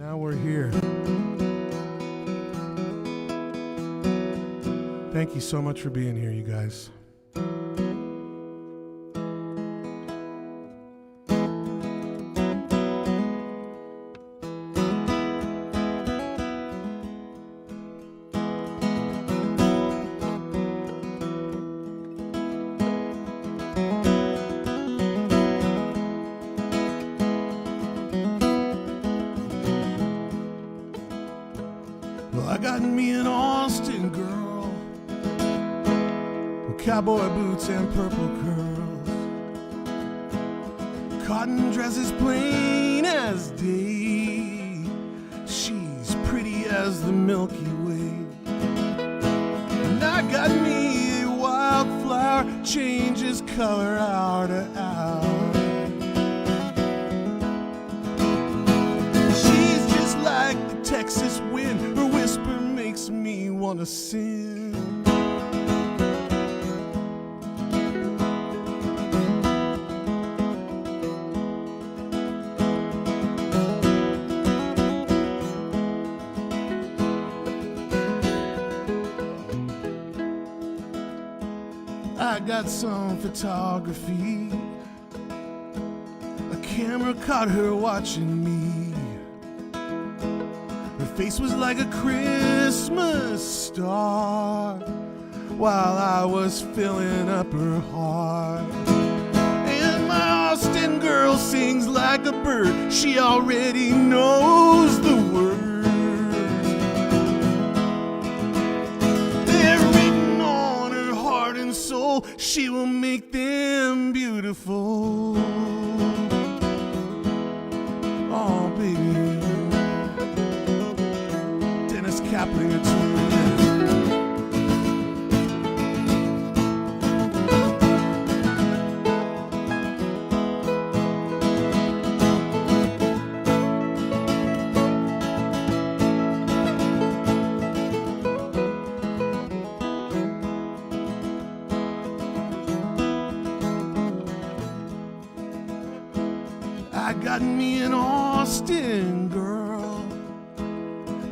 Now we're here. Thank you so much for being here, you guys. Cowboy boots and purple curls, cotton dresses plain as day. She's pretty as the Milky Way. And I got me a wildflower, changes color hour to hour. She's just like the Texas wind, her whisper makes me wanna sing. I got some photography. A camera caught her watching me. Her face was like a Christmas star while I was filling up her heart. And my Austin girl sings like a bird. She already knows the words. Soul, she will make them beautiful. Oh, baby. Dennis Caplinger too. Got me an Austin girl,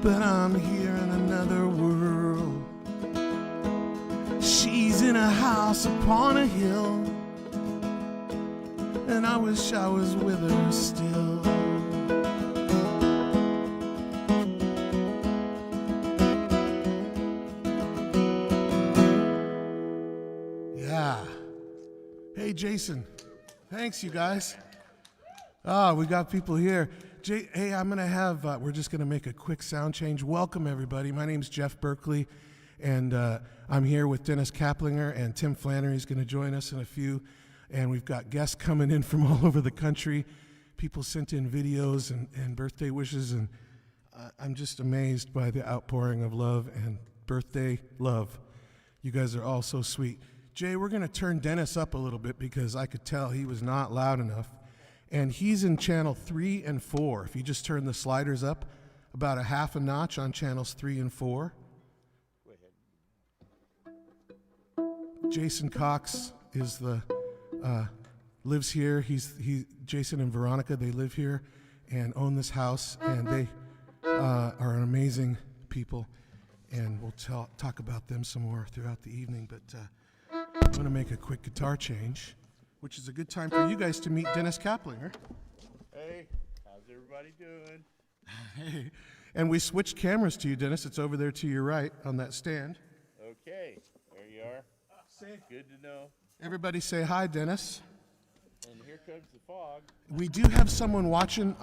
but I'm here in another world. She's in a house upon a hill, and I wish I was with her still. Yeah. Hey, Jason. Thanks, you guys. We got people here. Hey, I'm going to have, we're just going to make a quick sound change. Welcome, everybody. My name's Jeff Berkley, and I'm here with Dennis Caplinger, and Tim Flannery's going to join us in a few. And we've got guests coming in from all over the country. People sent in videos and birthday wishes, and I'm just amazed by the outpouring of love and birthday love. You guys are all so sweet. Jay, we're going to turn Dennis up a little bit because I could tell he was not loud enough. And he's in channel 3 and 4. If you just turn the sliders up about a half a notch on channels 3 and 4. Go ahead. Jason Cox is the lives here. Jason and Veronica, they live here and own this house, and they are an amazing people. And we'll talk about them some more throughout the evening. But I'm going to make a quick guitar change, which is a good time for you guys to meet Dennis Caplinger. Hey, how's everybody doing? Hey, and we switched cameras to you, Dennis. It's over there to your right on that stand. Okay, there you are. Good to know. Everybody say hi, Dennis. And here comes the fog. We do have someone watching.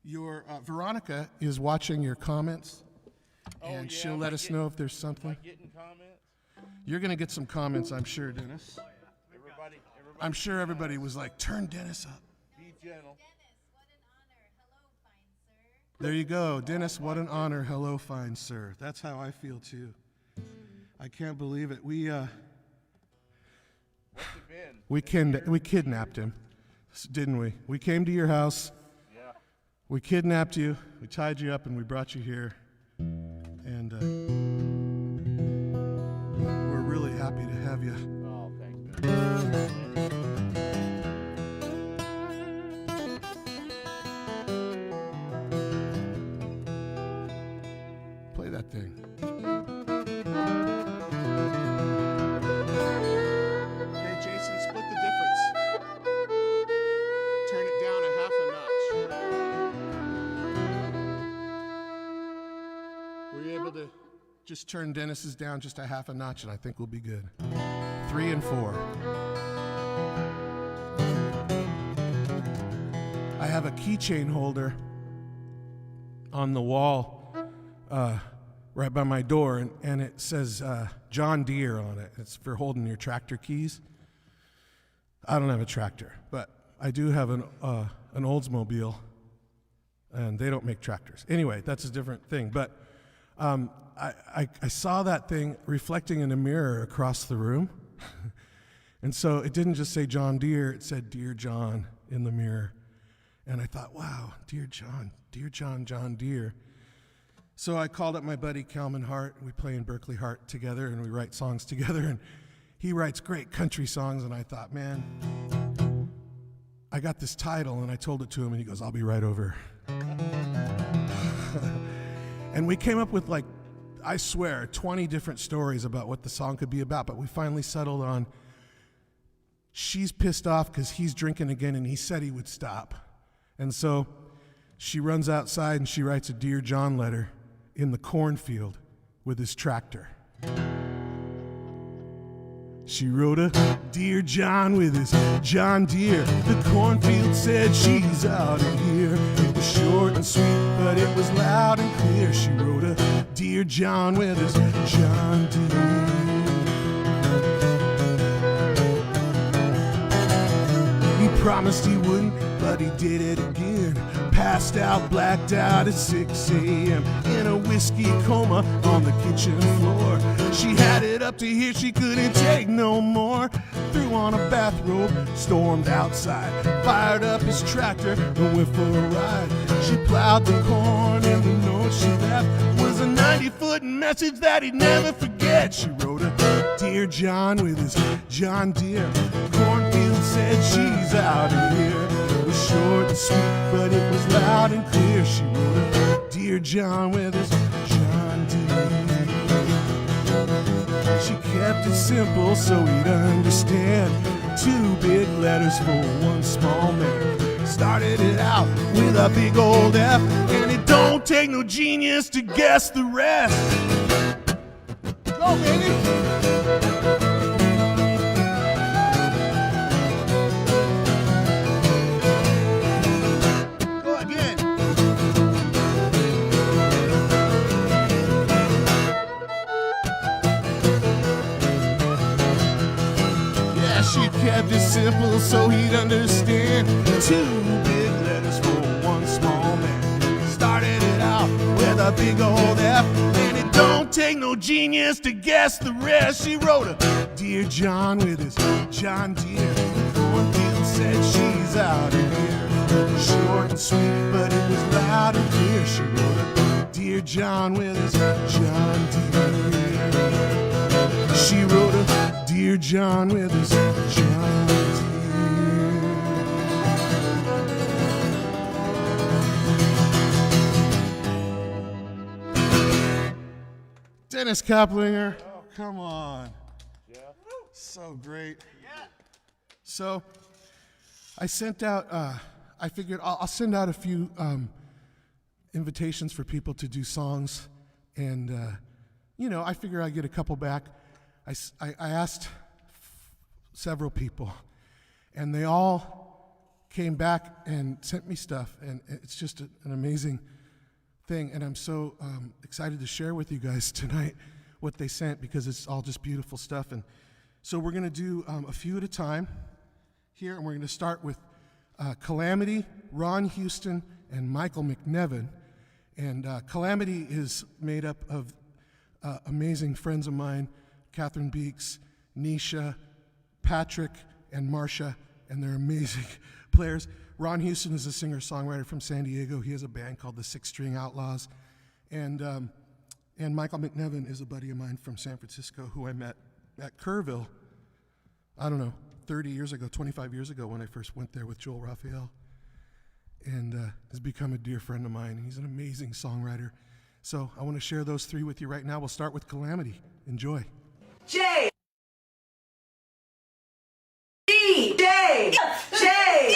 Your Veronica is watching your comments, and she'll let us know if there's something. Am I getting comments? You're going to get some comments, I'm sure, Dennis. Everybody, I'm sure everybody was like, turn Dennis up. be gentle. Dennis, what an honor. Hello, fine sir. There you go. Dennis, what an honor. Hello, fine sir. That's how I feel, too. I can't believe it. We What's it been? we kidnapped him, didn't we? We came to your house. Yeah. We kidnapped you. We tied you up, and we brought you here. And we're really happy to have you. Oh, thanks, man. that thing. Okay, Jason, split the difference. Turn it down a half a notch. Were you able to just turn Dennis's down just a half a notch, and I think we'll be good. 3 and 4. I have a keychain holder on the wall right by my door, and it says John Deere on it. It's for holding your tractor keys. I don't have a tractor, but I do have an Oldsmobile, and they don't make tractors. Anyway, that's a different thing. But I saw that thing reflecting in a mirror across the room. And so it didn't just say John Deere, it said Dear John in the mirror. And I thought, wow, Dear John, John Deere. So I called up my buddy Calman Hart. We play in Berkley Hart together, and we write songs together. And he writes great country songs, and I thought, man, I got this title, and I told it to him, and he goes, I'll be right over. And we came up with, like, I swear, 20 different stories about what the song could be about, but we finally settled on she's pissed off because he's drinking again, and he said he would stop. And so she runs outside, and she writes a Dear John letter in the cornfield with his tractor. She wrote a Dear John with his John Deere. The cornfield said she's out of here. It was short and sweet, but it was loud and clear. She wrote a Dear John with his John Deere. He promised he wouldn't, but he did it again. Passed out, blacked out at 6 a.m. in a whiskey coma on the kitchen floor. She had it up to here, she couldn't take no more. Threw on a bathrobe, stormed outside, fired up his tractor and went for a ride. She plowed the corn, and the note she left was a 90-foot message that he'd never forget. She wrote a Dear John with his John Deere. Cornfield said she's out of here. It was short and sweet, but it was loud and clear. She wrote a Dear John with his John Deere. She kept it simple so he'd understand. 2 big letters for one small man. Started it out with a big old F, and it don't take no genius to guess the rest. Go, baby! Kept it simple so he'd understand. 2 big letters for one small man. Started it out with a big old F, and it don't take no genius to guess the rest. She wrote a Dear John with his John Deere. The cornfield said she's out of here. It was short and sweet, but it was loud and clear. She wrote a Dear John with his John Deere. She wrote a Dear John with his John Deere. Dennis Caplinger. Oh, come on. Yeah. So great. Yeah. So I sent out, I figured I'll send out a few invitations for people to do songs. And, I figure I get a couple back. I asked several people, and they all came back and sent me stuff, and it's just an amazing thing, and I'm so excited to share with you guys tonight what they sent, because it's all just beautiful stuff. And so we're going to do a few at a time here, and we're going to start with Calamity, Ron Houston, and Michael McNevin. And Calamity is made up of amazing friends of mine, Catherine Beeks, Nisha, Patrick, and Marcia, and they're amazing players. Ron Houston is a singer-songwriter from San Diego. He has a band called the Six String Outlaws. And Michael McNevin is a buddy of mine from San Francisco who I met at Kerrville, 30 years ago, 25 years ago, when I first went there with Joel Raphael. And has become a dear friend of mine. He's an amazing songwriter. So I want to share those three with you right now. We'll start with Calamity. Enjoy. J D J J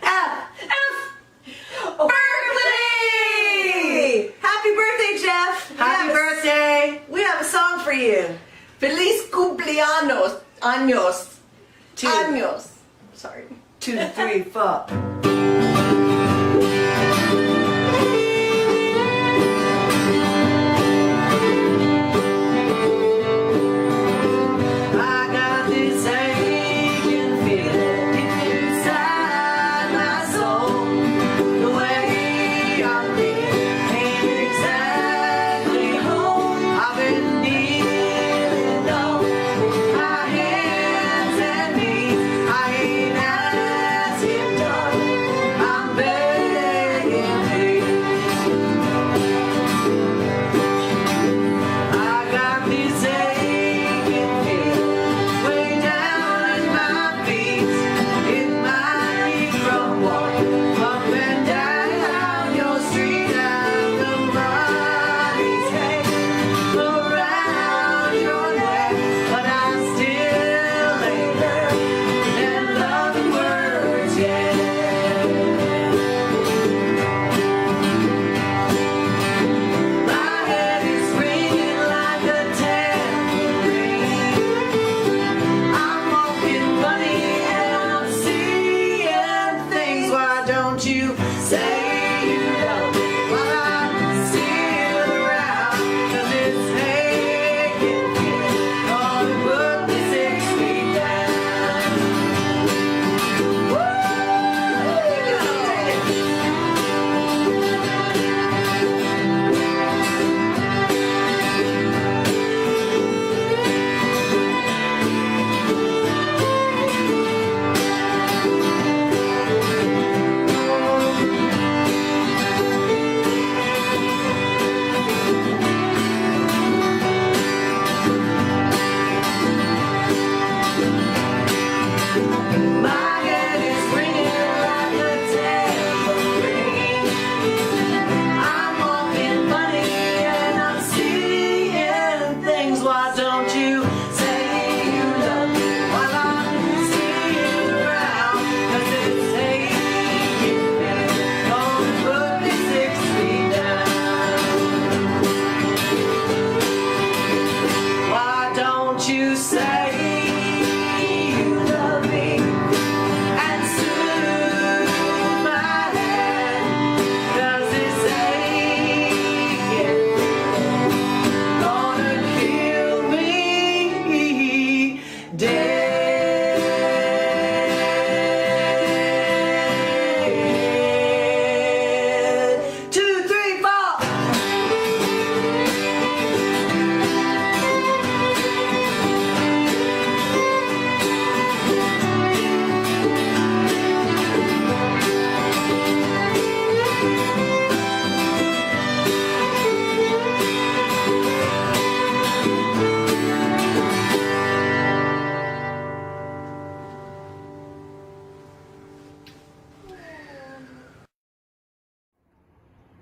F Berkley! Happy birthday, Jeff! Happy birthday! We have a song for you. Feliz cumpleaños, años, años. Sorry. 2, 3, 4.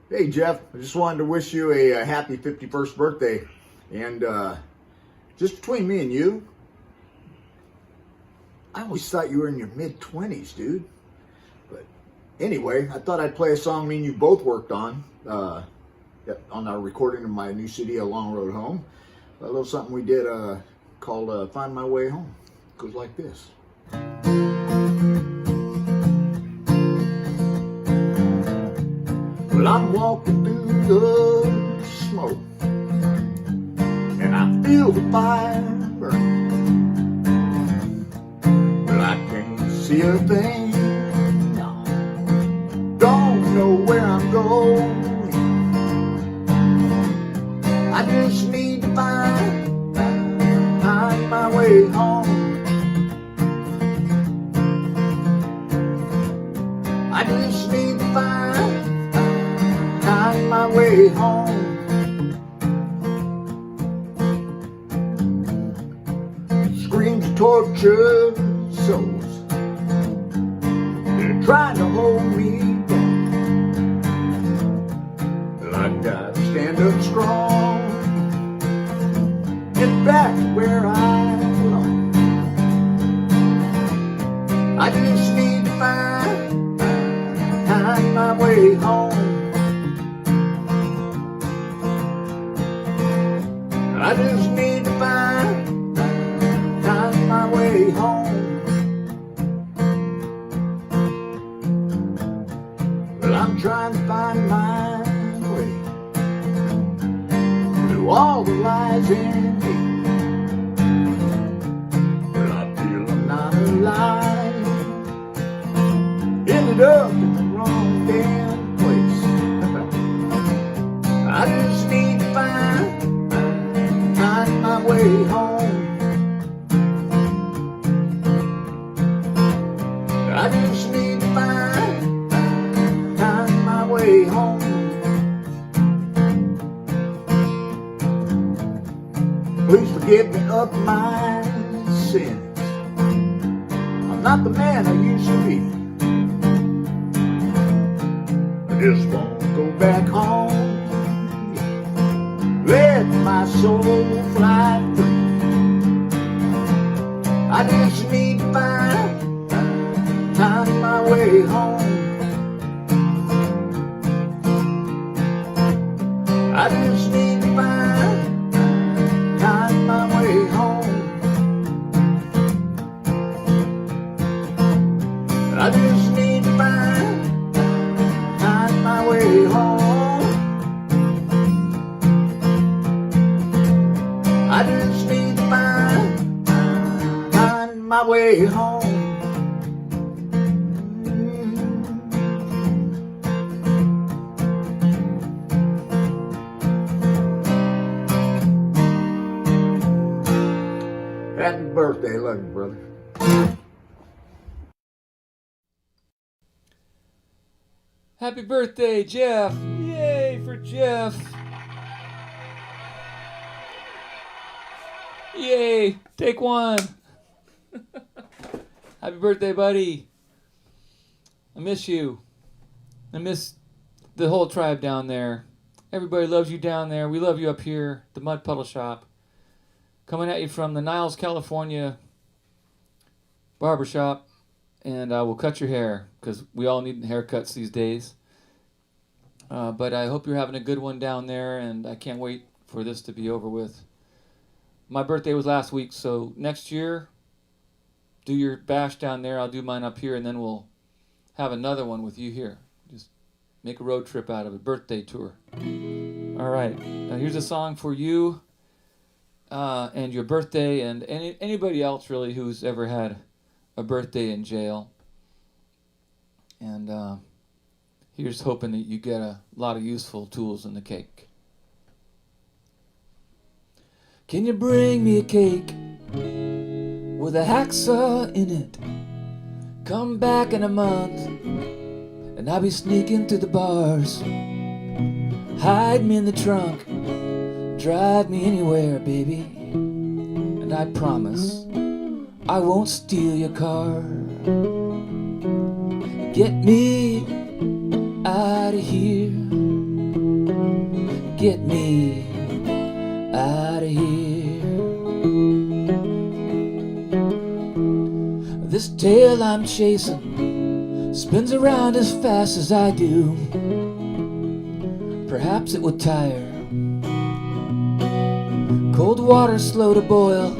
Hey Jeff, I just wanted to wish you a happy 51st birthday. And just between me and you, I always thought you were in your mid-20s, dude. But anyway, I thought I'd play a song me and you both worked on our recording of my new CD, A Long Road Home. A little something we did called Find My Way Home. It goes like this. Well, I'm walking through the smoke, and I feel the fire burning. Well, I can't see a thing, no. Don't know where I'm going. I just need to find my way home. I just need to find my way home. Screams of torture souls, they're trying to hold me down. Well, I gotta stand up strong, get back where I belong. I just need to find my way home. I just need to find my way home. Well, I'm trying to find my way through all the lies and hate. Well, I feel I'm not alive. Ended up in the wrong damn place. I just need to find my way home. I just need to find my way home. Please forgive me of my sins. I'm not the man I used to be. I just won't go back home. Let my soul fly free. I just need to find my way home. I just need to find my way home. I just need to find my way home. I just need to find my way home. Happy birthday, love you, brother. Happy birthday, Jeff! Yay for Jeff! Yay! Take one! Happy birthday, buddy! I miss you. I miss the whole tribe down there. Everybody loves you down there. We love you up here, the Mud Puddle Shop. Coming at you from the Niles, California barbershop. And we'll cut your hair, because we all need haircuts these days. But I hope you're having a good one down there, and I can't wait for this to be over with. My birthday was last week, so next year, do your bash down there. I'll do mine up here, and then we'll have another one with you here. Just make a road trip out of it. Birthday tour. All right. Now here's a song for you and your birthday, and anybody else, really, who's ever had a birthday in jail. And here's hoping that you get a lot of useful tools in the cake. Can you bring me a cake with a hacksaw in it? Come back in a month and I'll be sneaking through the bars. Hide me in the trunk, drive me anywhere, baby, and I promise I won't steal your car. Get me out of here. Get me out of here. This tail I'm chasing spins around as fast as I do. Perhaps it would tire. Cold water slow to boil.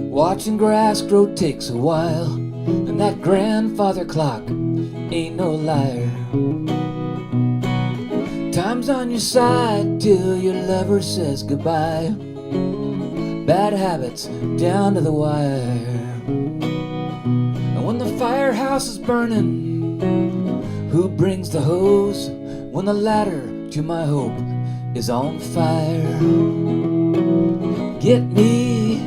Watching grass grow takes a while, and that grandfather clock ain't no liar. Time's on your side till your lover says goodbye. Bad habits down to the wire. And when the firehouse is burning, who brings the hose when the ladder to my hope is on fire? Get me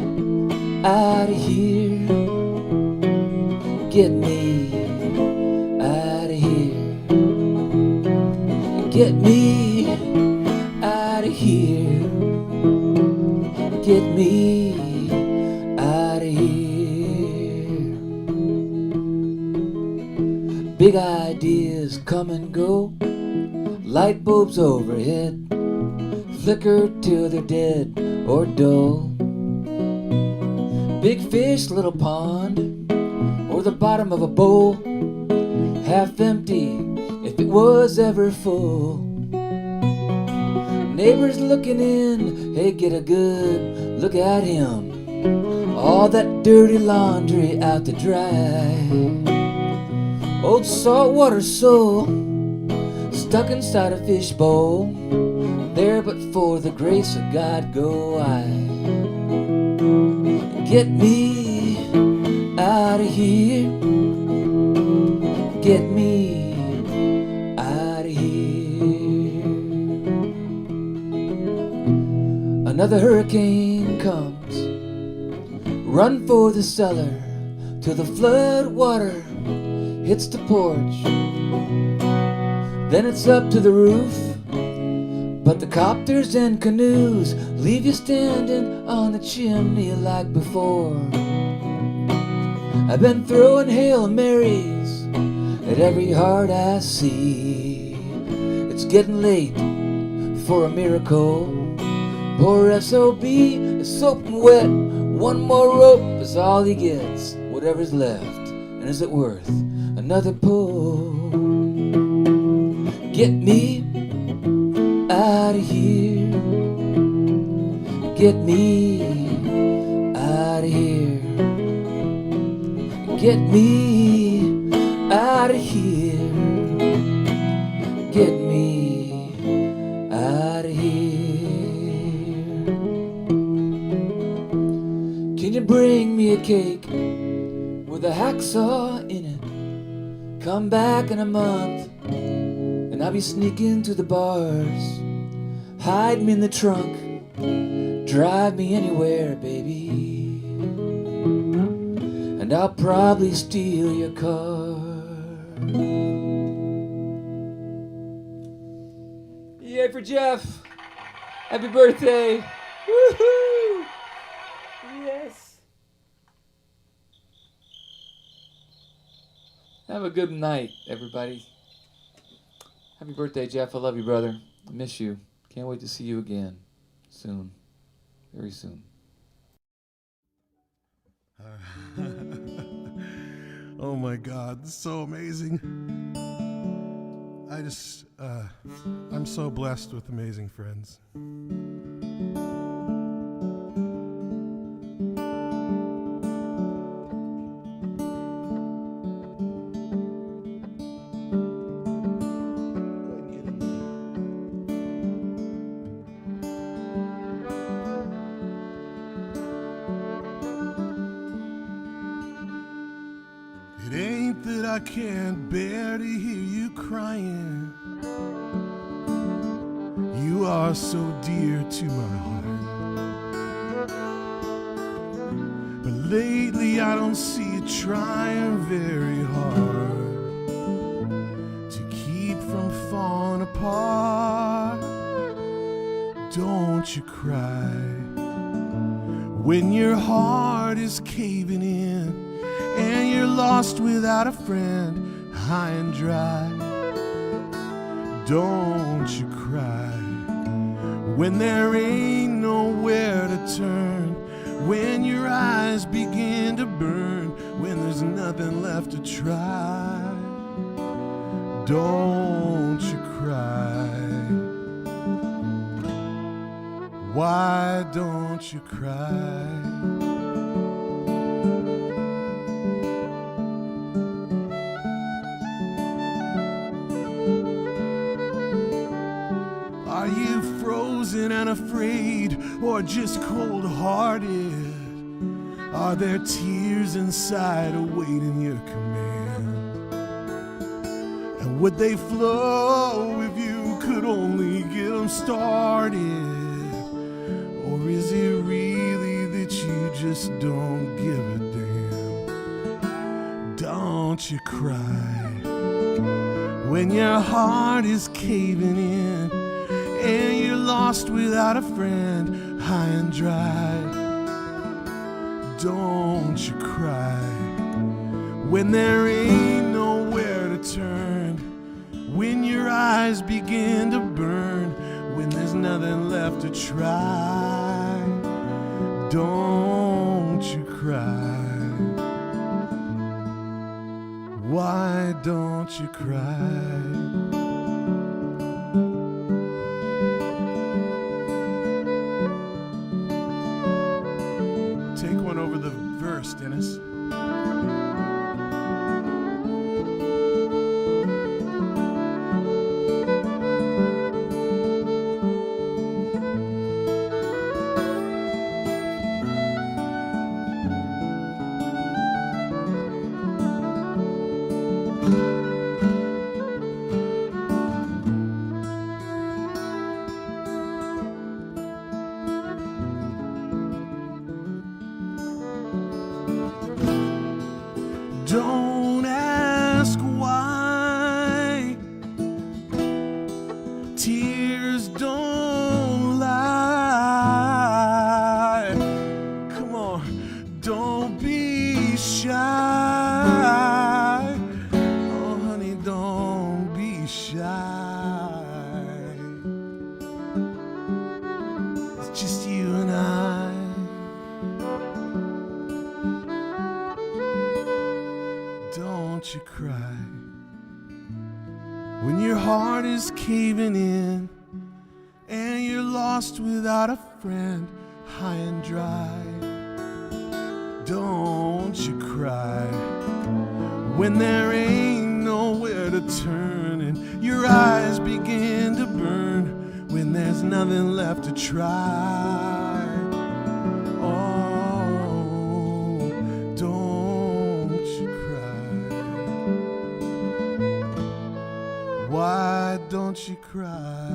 out of here. Get me out of here. Get me out of here. Get me out of here. Big ideas come and go, light bulbs overhead, flicker till they're dead or dull. Big fish, little pond, or the bottom of a bowl, half empty if it was ever full. Neighbors looking in, hey, get a good look at him. All that dirty laundry out to dry. Old saltwater soul stuck inside a fishbowl. There but for the grace of God go I. Get me out of here. Get me out of here. Another hurricane comes. Run for the cellar till the flood water hits the porch. Then it's up to the roof, but the copters and canoes leave you standing on the chimney like before. I've been throwing Hail Marys at every heart I see. It's getting late for a miracle. Poor SOB is soaking wet. One more rope is all he gets, whatever's left. And is it worth another pull? Get me out of here. Get me out of here. Get me out of here. Get me out of here. Can you bring me a cake with a hacksaw in it? Come back in a month and I'll be sneaking to the bars. Hide me in the trunk, drive me anywhere, baby, and I'll probably steal your car. Yay for Jeff! Happy birthday! Woohoo! Yes! Have a good night, everybody. Happy birthday, Jeff. I love you, brother. I miss you. Can't wait to see you again. Soon. Very soon. Oh my God, this is so amazing. I'm so blessed with amazing friends. It ain't that I can't bear to hear you crying. You are so dear to my heart. But lately I don't see you trying very hard to keep from falling apart. Don't you cry when your heart is caving in and you're lost without a friend, high and dry. Don't you cry when there ain't nowhere to turn, when your eyes begin to burn, when there's nothing left to try. Don't you cry. Why don't you cry? Are you frozen and afraid, or just cold-hearted? Are there tears inside awaiting your command? And would they flow if you could only get them started? Or is it really that you just don't give a damn? Don't you cry when your heart is caving in and you're lost without a friend, high and dry. Don't you cry when there ain't nowhere to turn, when your eyes begin to burn, when when there's nothing left to try. Don't you cry. Why don't you cry? Take one over the verse, Dennis. Don't ask why. Tears don't lie. Come on, don't be shy. Oh, honey, don't be shy. It's just you and I. Don't you cry when your heart is caving in and you're lost without a friend, high and dry. Don't you cry when there ain't nowhere to turn and your eyes begin to burn when there's nothing left to try. Oh, don't you cry. Why don't you cry?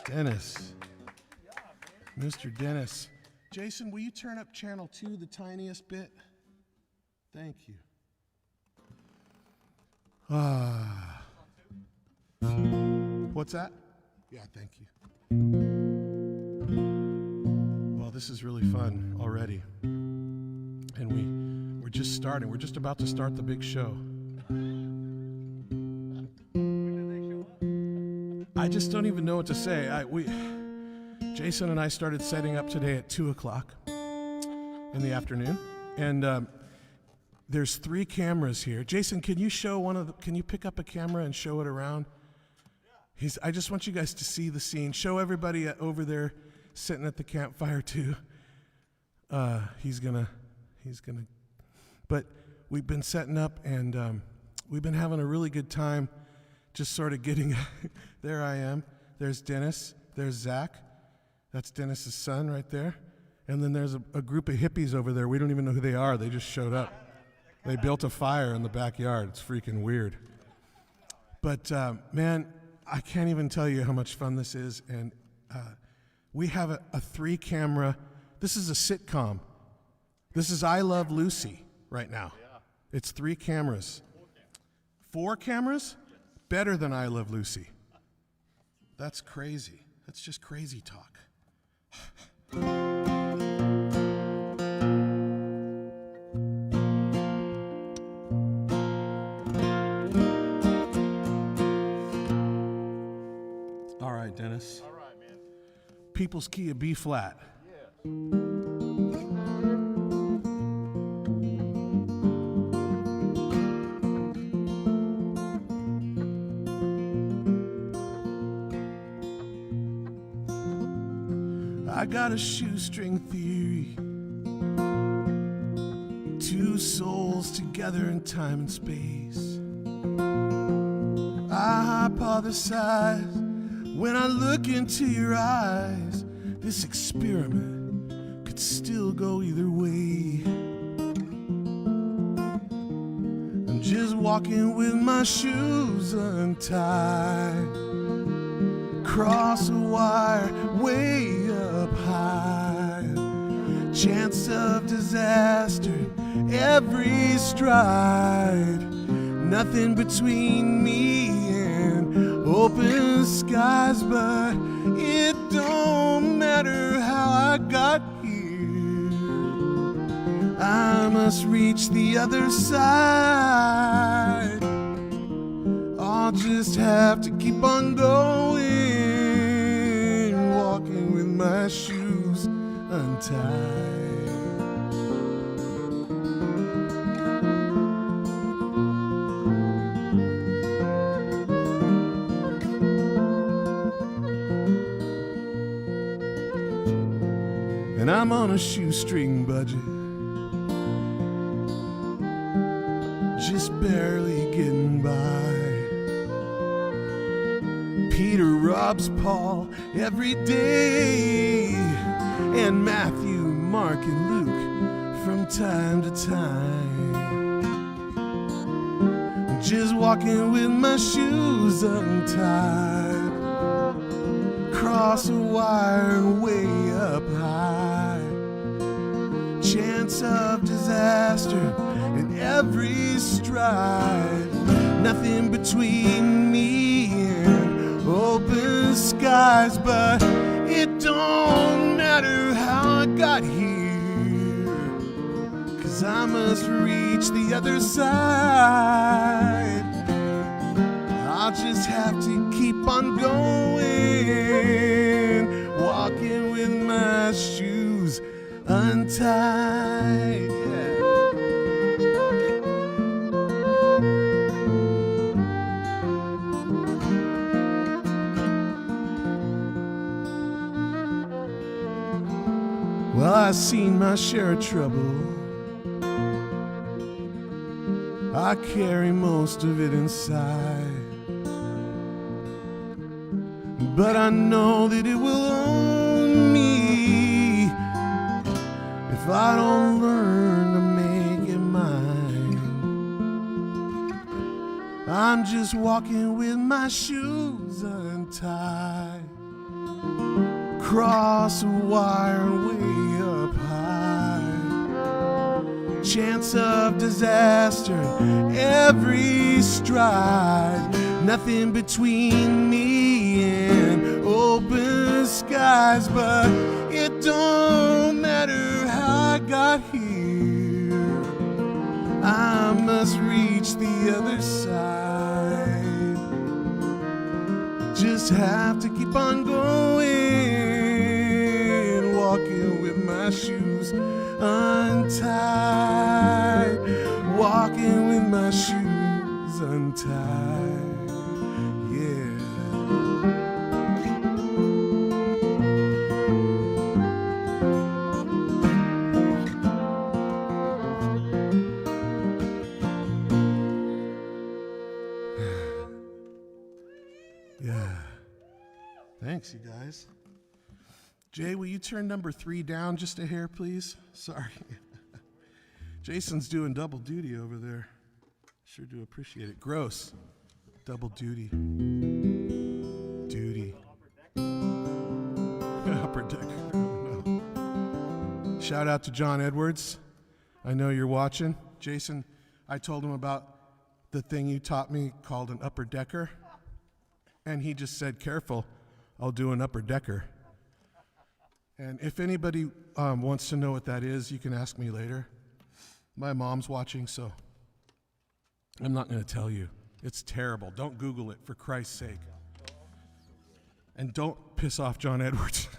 Dennis. Mr. Dennis. Jason, will you turn up channel 2 the tiniest bit? Thank you. What's that? Yeah, thank you. Well, this is really fun already. And we're just starting. We're just about to start the big show. I just don't even know what to say. Jason and I started setting up today at 2 o'clock in the afternoon, and there's 3 cameras here. Jason, can you show can you pick up a camera and show it around? I just want you guys to see the scene. Show everybody over there sitting at the campfire too. He's gonna, but we've been setting up and we've been having a really good time just sort of getting, there I am. There's Dennis, there's Zach. That's Dennis's son right there. And then there's a group of hippies over there. We don't even know who they are. They just showed up. They built a fire in the backyard. It's freaking weird. But man, I can't even tell you how much fun this is. And we have a 3-camera, this is a sitcom. This is I Love Lucy right now. It's 3 cameras. 4 cameras? Better than I Love Lucy. That's crazy. That's just crazy talk. All right, Dennis. All right, man. People's key of B flat. Yeah. I got a shoestring theory. 2 souls together in time and space. I hypothesize when I look into your eyes, this experiment could still go either way. I'm just walking with my shoes untied, cross a wire way up high, chance of disaster every stride, Nothing between me and open skies, but it don't matter how I got here. I must reach the other side. I'll just have to keep on going, walking with my shoes untied. And I'm on a shoestring budget, just barely getting by. Peter robs Paul every day, and Matthew, Mark, and Luke from time to time. Just walking with my shoes untied, cross a wire and way up high. Chance of disaster in every stride. Nothing between me and open skies, but it don't matter how I got here, 'cause I must reach the other side. I'll just have to keep on going, walking with my shoes untied. Yeah. Well, I've seen my share of trouble. I carry most of it inside, but I know that it will own me if I don't learn to make it mine. I'm just walking with my shoes untied, cross a wire way up high. Chance of disaster every stride. Nothing between me and open skies, but it don't matter how I got here. I must reach the other side. Just have to keep on going, walking with my shoes untied, walking with my shoes untied. Yeah. Yeah. Thanks, you guys. Jay, will you turn number 3 down just a hair, please? Sorry. Jason's doing double duty over there. Sure do appreciate it. Gross. Double duty. Duty. Upper decker. No. Shout out to John Edwards. I know you're watching. Jason, I told him about the thing you taught me called an upper decker. And he just said, careful, I'll do an upper decker. And if anybody wants to know what that is, you can ask me later. My mom's watching, so I'm not going to tell you. It's terrible. Don't Google it, for Christ's sake. And don't piss off John Edwards.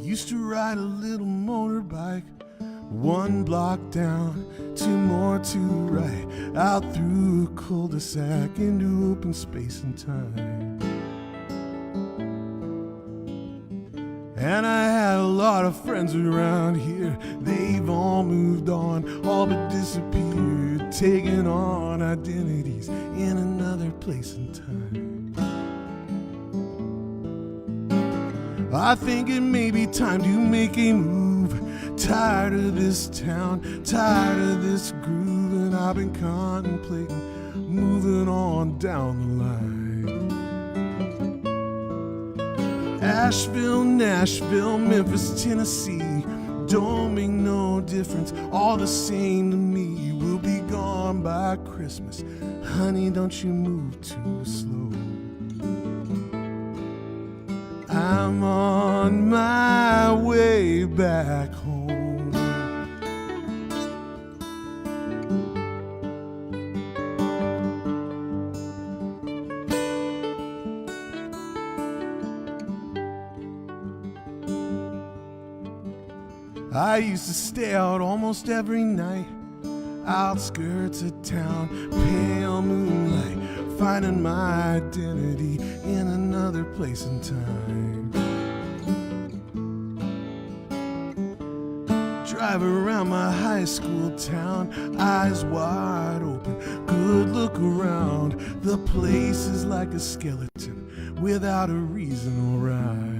Used to ride a little motorbike, 1 block down, 2 more to right, out through a cul-de-sac into open space and time. And I had Got a lot of friends around here. They've all moved on, all but disappeared, taking on identities in another place and time. I think it may be time to make a move. Tired of this town, tired of this groove, and I've been contemplating moving on down the line. Asheville, Nashville, Memphis, Tennessee, don't make no difference, all the same to me. We'll be gone by Christmas. Honey, don't you move too slow. I'm on my way back home. I used to stay out almost every night, outskirts of town, pale moonlight, finding my identity in another place and time. Drive around my high school town, eyes wide open, good look around. The place is like a skeleton without a reason or rhyme.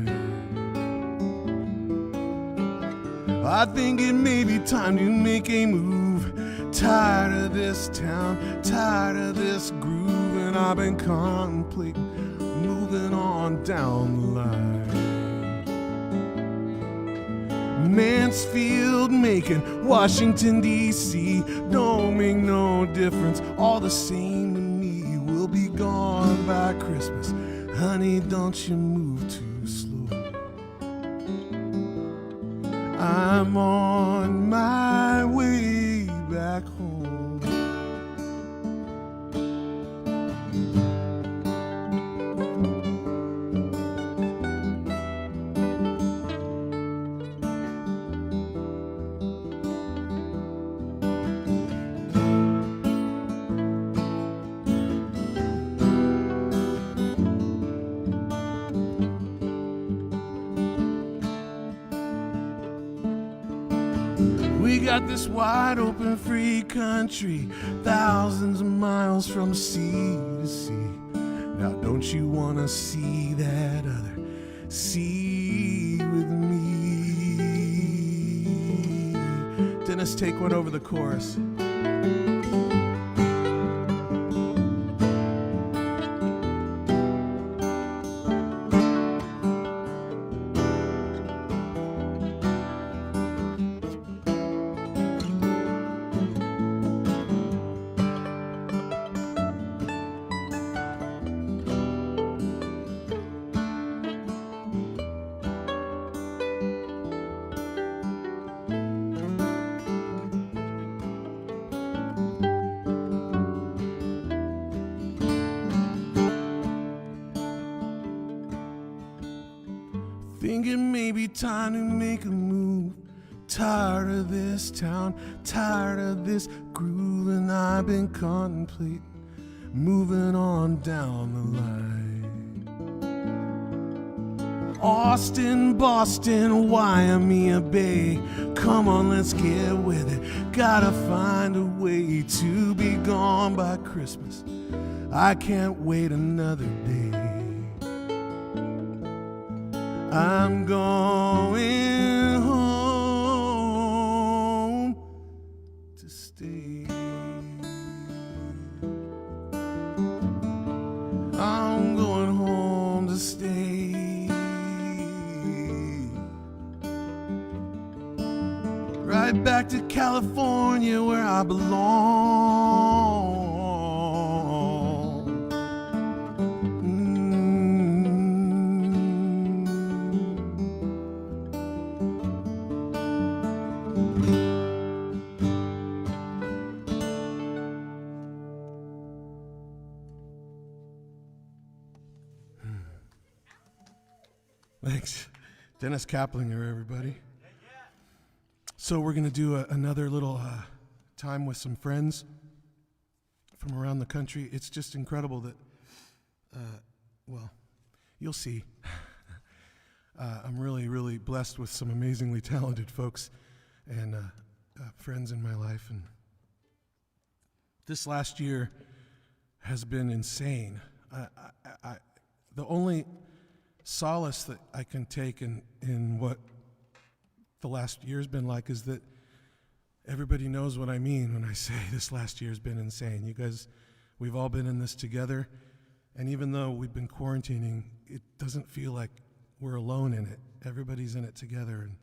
I think it may be time to make a move. Tired of this town, tired of this groove, and I've been contemplating moving on down the line. Mansfield, Macon, Washington, D.C., don't make no difference, all the same to me. We'll be gone by Christmas. Honey, don't you move too slow. I'm on my way back home. We got this wide open free country, thousands of miles from sea to sea. Now don't you wanna see that other sea with me? Dennis, take one over the chorus. Think it may be time to make a move. Tired of this town, tired of this groove, and I've been contemplating moving on down the line. Austin, Boston, Waimea Bay, come on, let's get with it. Gotta find a way to be gone by Christmas. I can't wait another day. I'm going home to stay. I'm going home to stay. Right back to California where I belong. Thanks. Dennis Caplinger, everybody. So we're going to do another little time with some friends from around the country. It's just incredible that, well, you'll see. I'm really, really blessed with some amazingly talented folks and friends in my life. And this last year has been insane. The only solace that I can take in what the last year's been like is that everybody knows what I mean when I say this last year's been insane. You guys, we've all been in this together, and even though we've been quarantining, it doesn't feel like we're alone in it. Everybody's in it together, and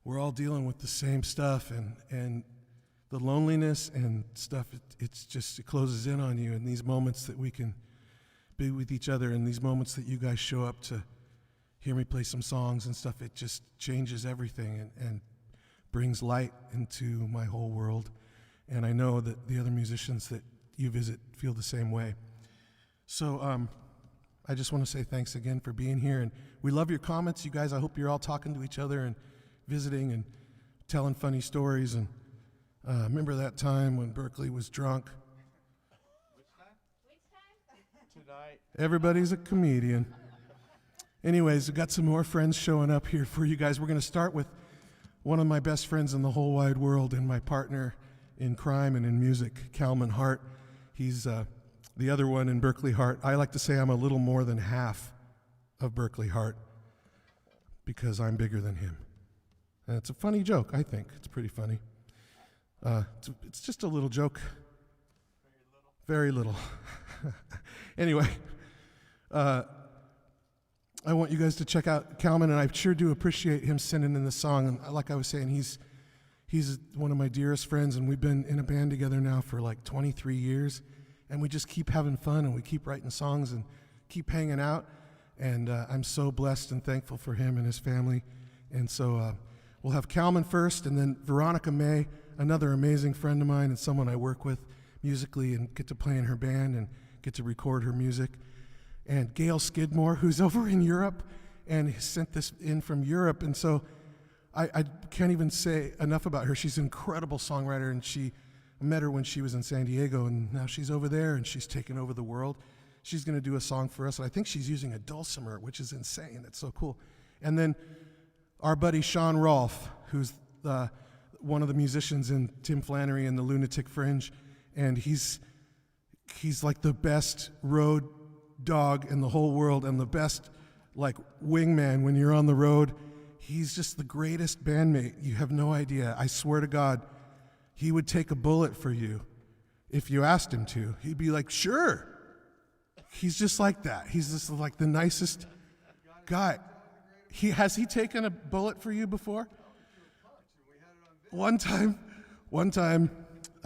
we're all dealing with the same stuff, and the loneliness and stuff, it closes in on you in these moments that we can be with each other, in these moments that you guys show up to hear me play some songs and stuff. It just changes everything and brings light into my whole world. And I know that the other musicians that you visit feel the same way. So I just want to say thanks again for being here. And we love your comments, you guys. I hope you're all talking to each other and visiting and telling funny stories. And remember that time when Berkley was drunk? Tonight. Everybody's a comedian. Anyways, we've got some more friends showing up here for you guys. We're going to start with one of my best friends in the whole wide world and my partner in crime and in music, Calman Hart. He's the other one in Berkley Hart. I like to say I'm a little more than half of Berkley Hart because I'm bigger than him. And it's a funny joke, I think. It's pretty funny. It's just a little joke. Very little. Anyway, I want you guys to check out Calman, and I sure do appreciate him sending in the song. And like I was saying, he's one of my dearest friends, and we've been in a band together now for like 23 years, and we just keep having fun, and we keep writing songs and keep hanging out, and I'm so blessed and thankful for him and his family. And so we'll have Calman first, and then Veronica May, another amazing friend of mine and someone I work with musically and get to play in her band and get to record her music. And Gayle Skidmore, who's over in Europe and sent this in from Europe. And so I can't even say enough about her. She's an incredible songwriter, and I met her when she was in San Diego, and now she's over there and she's taken over the world. She's going to do a song for us, and I think she's using a dulcimer, which is insane. It's so cool. And then our buddy Shawn Rohlf, who's one of the musicians in Tim Flannery and the Lunatic Fringe, and he's like the best road dog in the whole world and the best like wingman when you're on the road. He's just the greatest bandmate. You have no idea. I swear to God, he would take a bullet for you if you asked him to. He'd be like, sure. He's just like that. He's just like the nicest guy. Has he taken a bullet for you before? One time,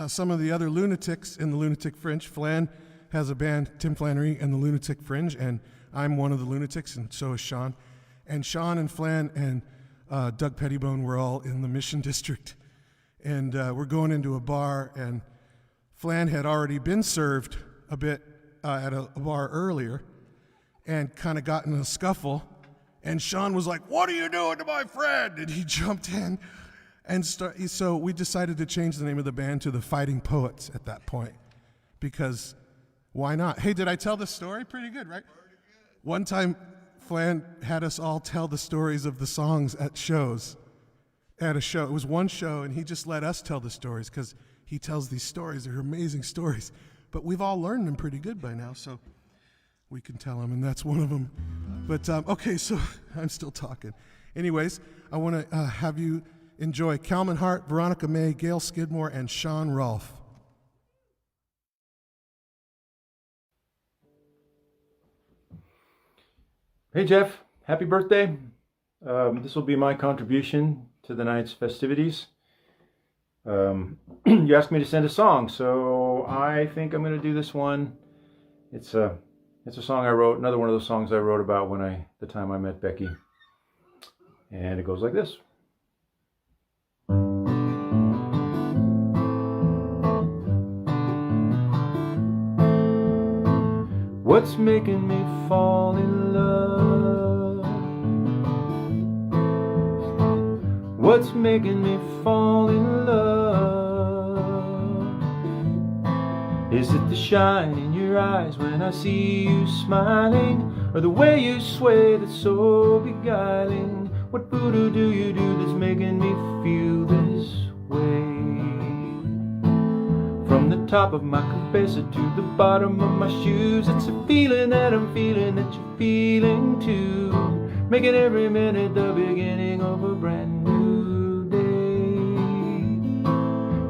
some of the other lunatics in the Lunatic Fringe, Flan has a band, Tim Flannery and the Lunatic Fringe, and I'm one of the lunatics, and so is Shawn. And Shawn and Flan and Doug Pettibone were all in the Mission District, and we're going into a bar, and Flan had already been served a bit at a bar earlier and kind of got in a scuffle, and Shawn was like, "What are you doing to my friend?" And he jumped in, and so we decided to change the name of the band to the Fighting Poets at that point, because why not? Hey, did I tell this story? Pretty good, right? One time, Flan had us all tell the stories of the songs at shows. At a show. It was one show, and he just let us tell the stories because he tells these stories. They're amazing stories. But we've all learned them pretty good by now, so we can tell them, and that's one of them. But, okay, so I'm still talking. Anyways, I want to have you enjoy Calman Hart, Veronica May, Gayle Skidmore, and Shawn Rohlf. Hey Jeff, happy birthday. This will be my contribution to the night's festivities. You asked me to send a song, so I think I'm going to do this one. It's a song I wrote, another one of those songs I wrote about the time I met Becky. And it goes like this. What's making me fall in love? What's making me fall in love? Is it the shine in your eyes when I see you smiling? or the way you sway that's so beguiling. What voodoo do you do that's making me feel this way? From the top of my cabeza to the bottom of my shoes, it's a feeling that I'm feeling that you're feeling too, making every minute the beginning of a brand new day.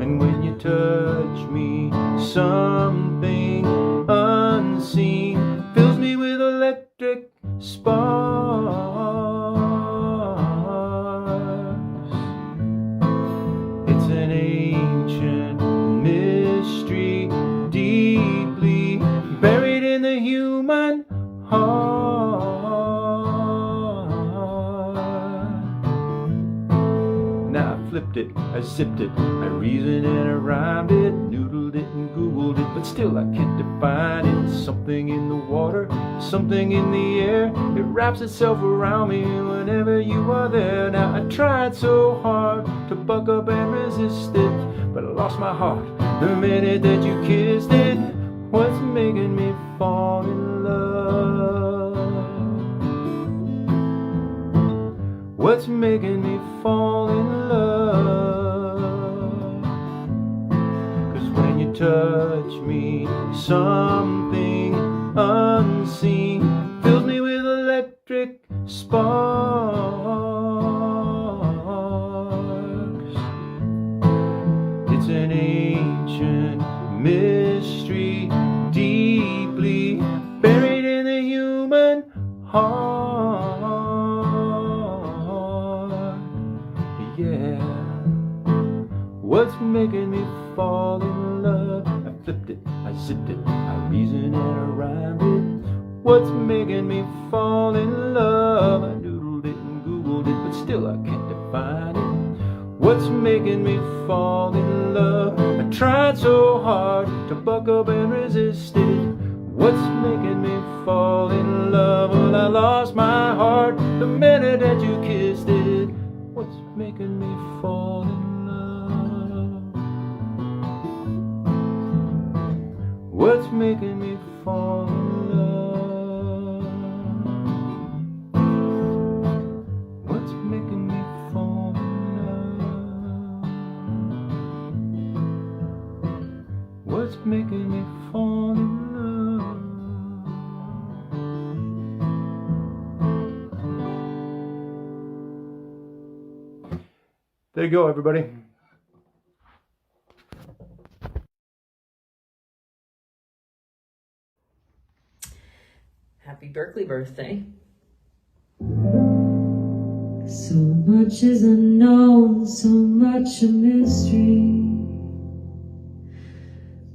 And when you touch me, something unseen fills me with electric sparks. It's an ancient mystery, deeply buried in the human heart. Now I flipped it, I zipped it, I reasoned and I rhymed it, noodled it and googled it, but still I can't define it. Something in the water, something in the air, it wraps itself around me whenever you are there. Now I tried so hard to buck up and resist it, but I lost my heart the minute that you kissed it. What's making me fall in love? What's making me fall in love? 'Cause when you touch me, something unseen fills me with electric sparks. It's an ancient mystery, deeply buried in the human heart. Yeah. What's making me fall in love? I flipped it, I zipped it, I reasoned and I rhymed it. What's making me fall in love? I doodled it and googled it, but still I can't define it. What's making me fall in love? I tried so hard to buck up and resist it. What's making me fall in love? Well, I lost my heart the minute that you kissed it. What's making me fall in love? What's making me fall in love? What's making me fall in love? What's making me fall in love? There you go, everybody. Happy Berkley birthday. So much is unknown, so much a mystery.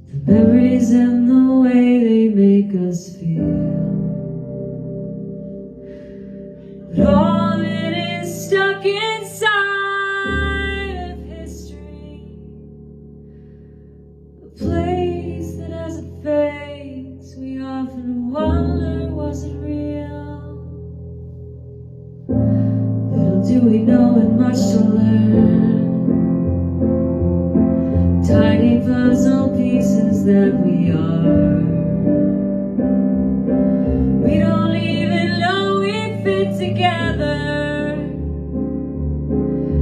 The memories and the way they make us feel. But all of it is stuck inside of history. A place that as it fades, we often wonder, was it real? Little do we know and much to learn. Tiny puzzle pieces that we are. We don't even know we fit together,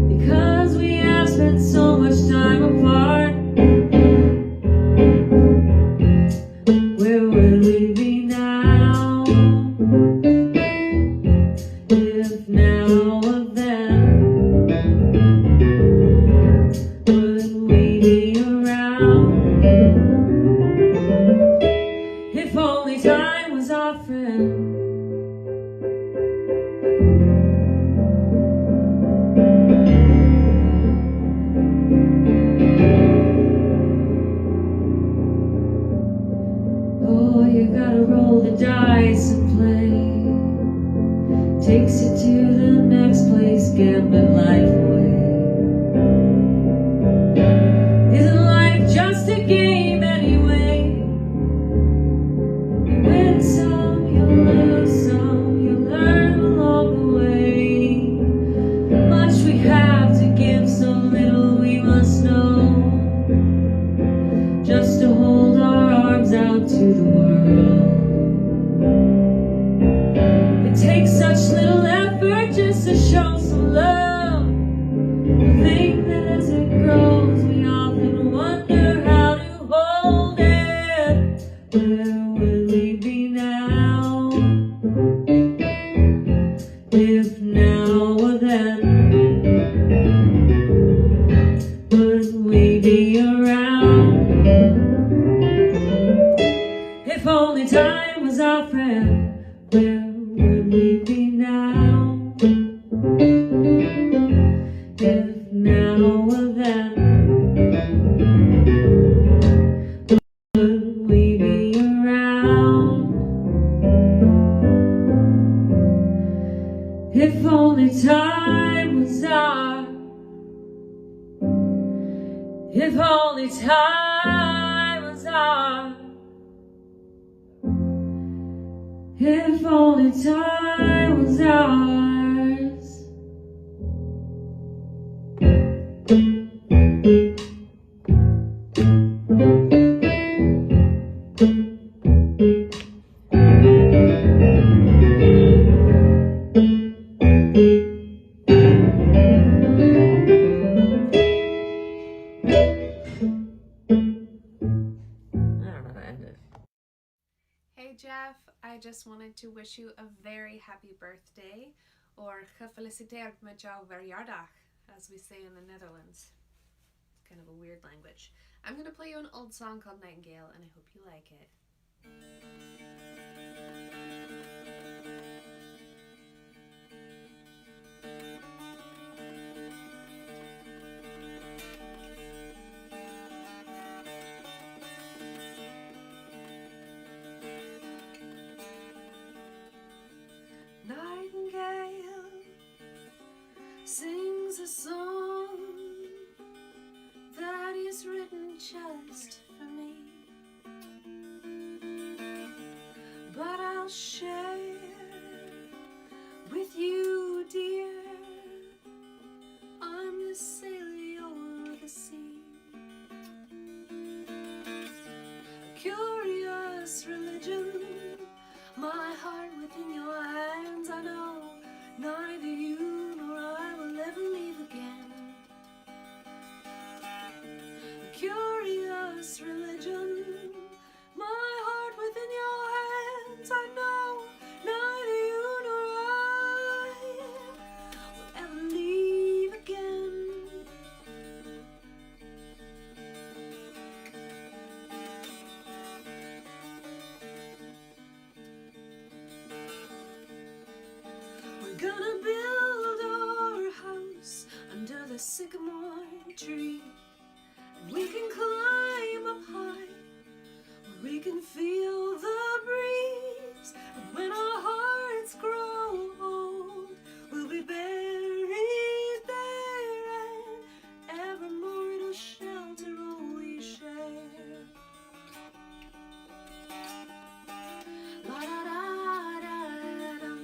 because we have spent so much time apart. Where would we be now if now or then? Would we be around if only time was our friend? Oh, you gotta roll the dice and play. Takes you to the next place, gambling life away. Isn't life just a game anyway? You win some, you lose some, you learn along the way. Much we have to give, so little we must know, just to hold our arms out to the world. If only time was our, if only time was our, if only time was ours. Hey Jeff, I just wanted to wish you a very happy birthday, or gefeliciteerd met jouw verjaardag, as we say in the Netherlands. It's kind of a weird language. I'm going to play you an old song called Nightingale, and I hope you like it. Nightingale sings a song that is written just for me, but I'll share with you, dear. I'm the sailor, you're the sea. A curious religion, my heart within your hands. I know neither you nor I will ever leave again. A curious religion, my heart within your hands. I know neither you nor I will ever leave again. We're gonna build our house under the sycamore tree, and we can climb up high where we can feel the breeze. And when our hearts grow old, we'll be buried there, and evermore it'll shelter all we share. La da da da dum.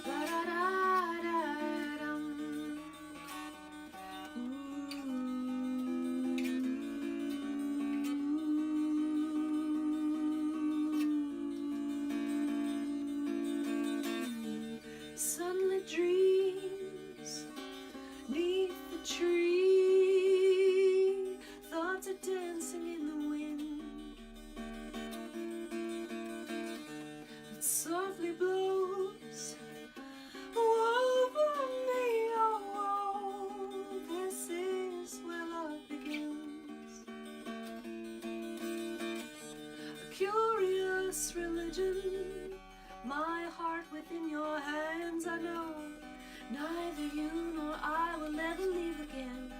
La da da da dum. Sunlit dreams neath the tree, thoughts are dancing in the wind that softly blows over me. Oh, this is where love begins. A curious religion, my heart within your hands. I know neither you nor I will ever leave again.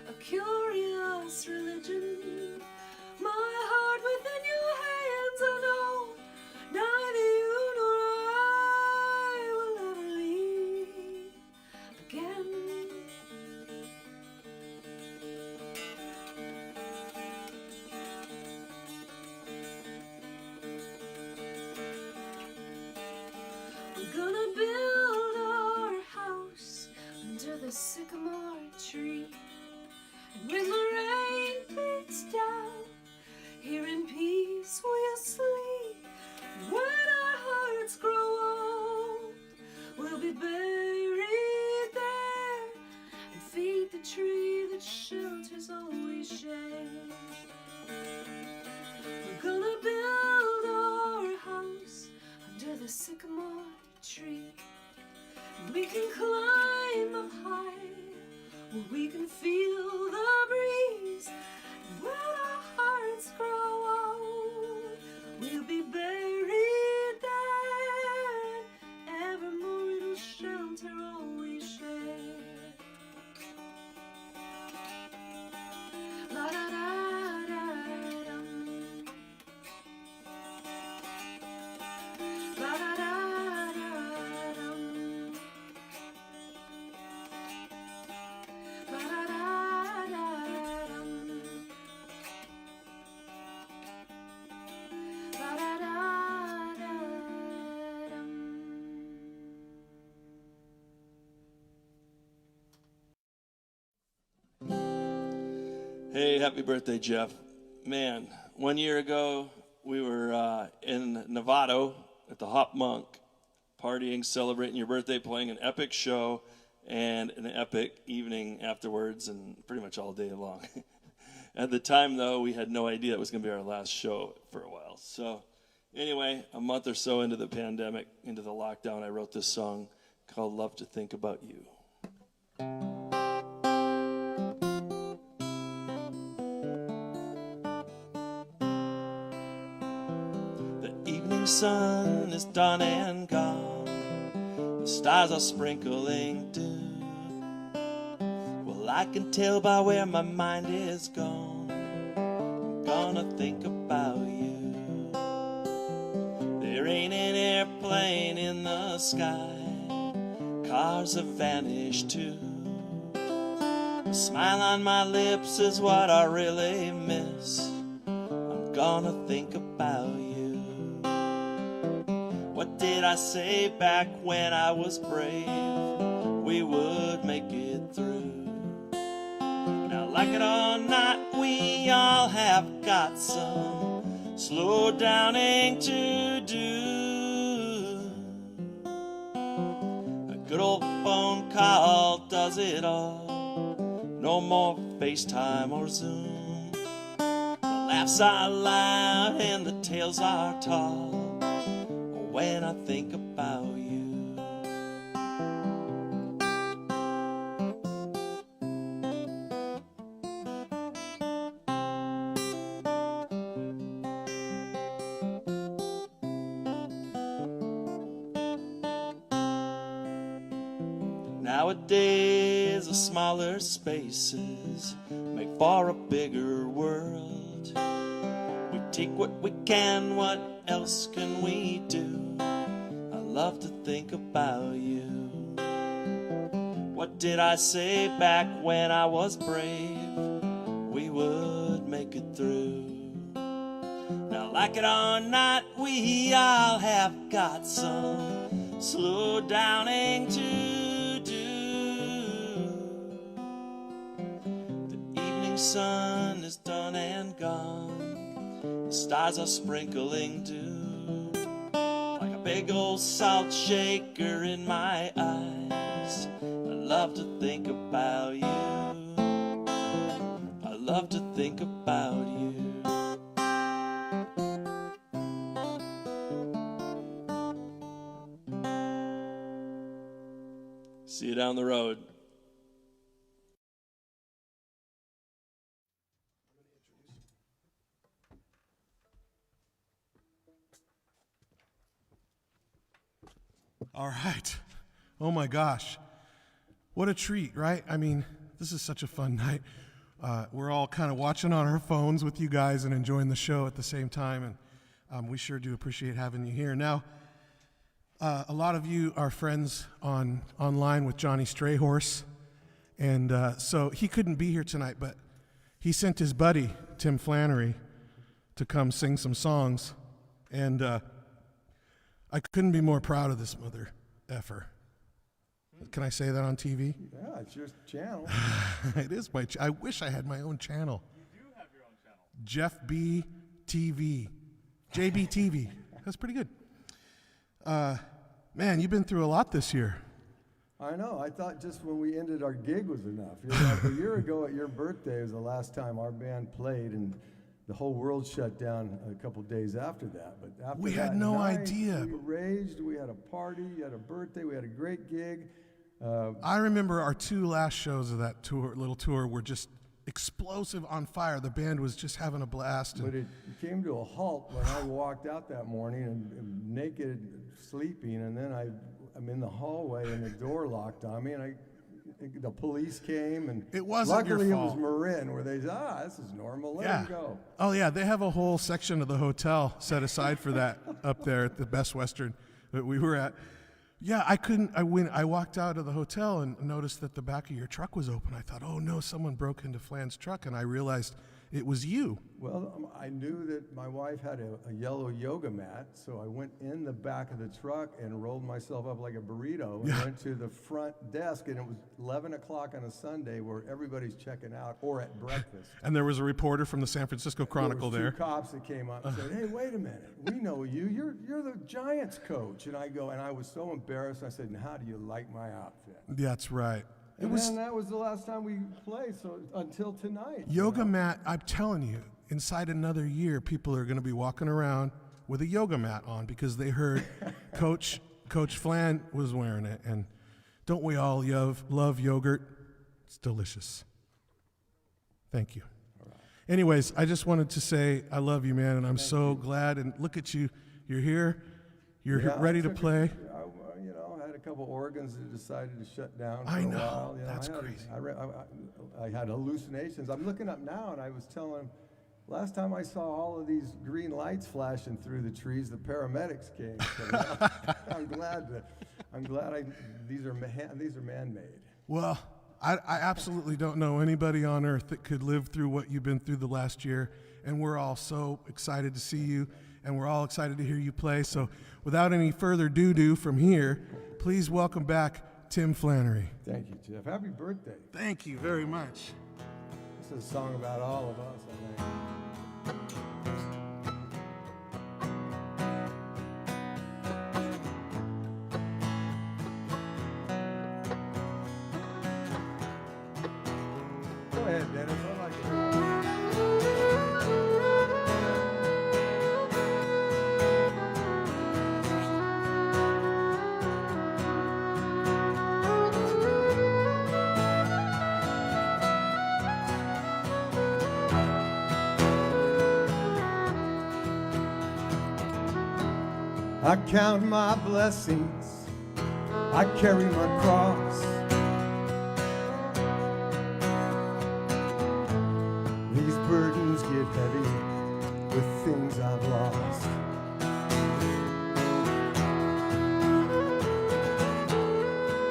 A curious religion, my heart within your hands. I know neither you nor I will ever leave again. We're gonna build our house under the sycamore tree, and when the rain beats down, here in peace we'll sleep. And when our hearts grow old, we'll be buried there, and feed the tree that shelters all we share. We're gonna build our house under the sycamore tree, and we can climb up high where we can feel the breeze. And when our hearts grow old, we'll be buried there, and evermore it'll shelter all we share. La da da da dum. Hey, happy birthday, Jeff. Man, 1 year ago, we were in Novato at the Hop Monk, partying, celebrating your birthday, playing an epic show, and an epic evening afterwards, and pretty much all day long. At the time, though, we had no idea it was going to be our last show for a while. So anyway, a month or so into the pandemic, into the lockdown, I wrote this song called Love to Think About You. The evening sun is done and gone. The stars are sprinkling dew. Well, I can tell by where my mind is gone. I'm gonna think about you. There ain't an airplane in the sky. Cars have vanished too. A smile on my lips is what I really miss. I'm gonna think about you. What did I say back when I was brave? We would make it through. Now, like it or not, we all have got some slow downing to do. A good old phone call does it all. No more FaceTime or Zoom. The laughs are loud and the tales are tall when I think about you. Nowadays, the smaller spaces make for a bigger world. We take what we can, what else can we do? I love to think about you. What did I say back when I was brave? We would make it through. Now, like it or not, we all have got some slow downing to do. The evening sun is done and gone. The stars are sprinkling dew. Like a big old salt shaker in my eyes. I love to think about you. I love to think about you. See you down the road. All right. Oh my gosh. What a treat, right? I mean, this is such a fun night. We're all kind of watching on our phones with you guys and enjoying the show at the same time, and we sure do appreciate having you here. Now, a lot of you are friends online with Johnny Strayhorse, and so he couldn't be here tonight, but he sent his buddy, Tim Flannery, to come sing some songs, and I couldn't be more proud of this mother effer. Can I say that on TV? Yeah, it's your channel. It is my I wish I had my own channel. You do have your own channel. Jeff B. TV. JB TV. That's pretty good. Man, you've been through a lot this year. I know. I thought just when we ended our gig was enough. Like a year ago at your birthday was the last time our band played, and the whole world shut down a couple days after that. But after we that had no night, idea. We raged. We had a party. You had a birthday. We had a great gig. I remember our two last shows of that tour, little tour, were just explosive, on fire. The band was just having a blast. But it came to a halt when I walked out that morning and naked, sleeping, and then I'm in the hallway and the door locked on me, and the police came, and it wasn't luckily your it was fault. Marin, where they said, this is normal, let him go. Oh yeah, they have a whole section of the hotel set aside for that up there at the Best Western that we were at. Yeah, I walked out of the hotel and noticed that the back of your truck was open. I thought, oh no, someone broke into Flan's truck, and I realized it was you. Well, I knew that my wife had a yellow yoga mat, so I went in the back of the truck and rolled myself up like a burrito and went to the front desk, and it was 11 o'clock on a Sunday where everybody's checking out or at breakfast. And there was a reporter from the San Francisco Chronicle there. there. Two cops that came up and said, "Hey, wait a minute, we know you. You're the Giants coach." And I was so embarrassed. I said, "And how do you like my outfit?" That's right. And then that was the last time we played, so until tonight. Yoga mat, I'm telling you, inside another year, people are going to be walking around with a yoga mat on because they heard Coach Flan was wearing it. And don't we all love yogurt? It's delicious. Thank you. Anyways, I just wanted to say I love you, man, and I'm so glad. And look at you. You're here. You're ready to play. I had a couple organs that decided to shut down for I a know. while. That's crazy. I had hallucinations. I'm looking up now, and I was telling him, last time I saw all of these green lights flashing through the trees, the paramedics came. So I'm glad these are man-made. Well, I absolutely don't know anybody on earth that could live through what you've been through the last year, and we're all so excited to see you, and we're all excited to hear you play. So without any further doo-doo from here, please welcome back Tim Flannery. Thank you, Jeff. Happy birthday. Thank you very much. This is a song about all of us, I think. Go ahead, Dennis. I like it. I count my blessings, I carry my cross. These burdens get heavy with things I've lost.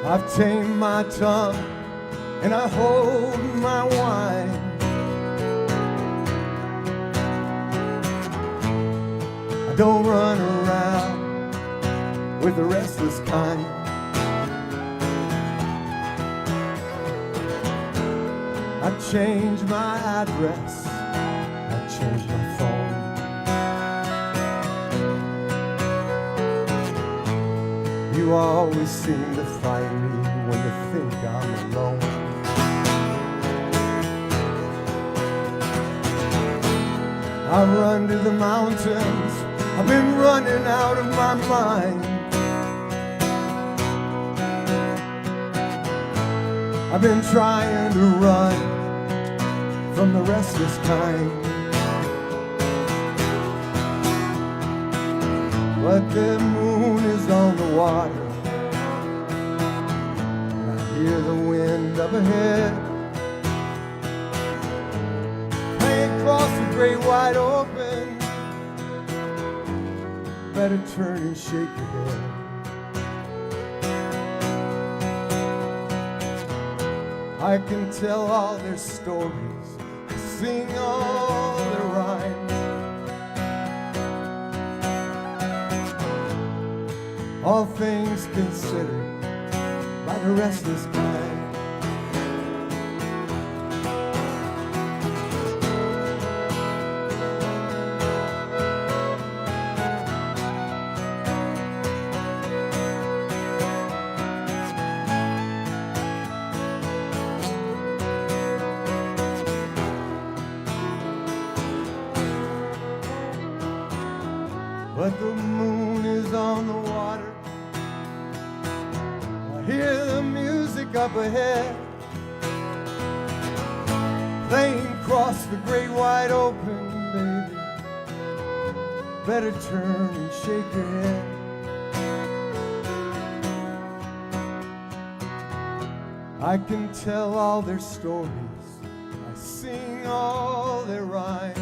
I've tamed my tongue and I hold my wine. I don't run around with the restless kind. I change my address, I change my phone. You always seem to find me when you think I'm alone. I run to the mountains, I've been running out of my mind. I've been trying to run from the restless kind. But the moon is on the water, and I hear the wind up ahead, playing across the great wide open. Better turn and shake your head. I can tell all their stories, sing all their rhymes. All things considered by the restless kind. But the moon is on the water, I hear the music up ahead, playing across the great wide open, baby. Better turn and shake your head. I can tell all their stories, I sing all their rhymes.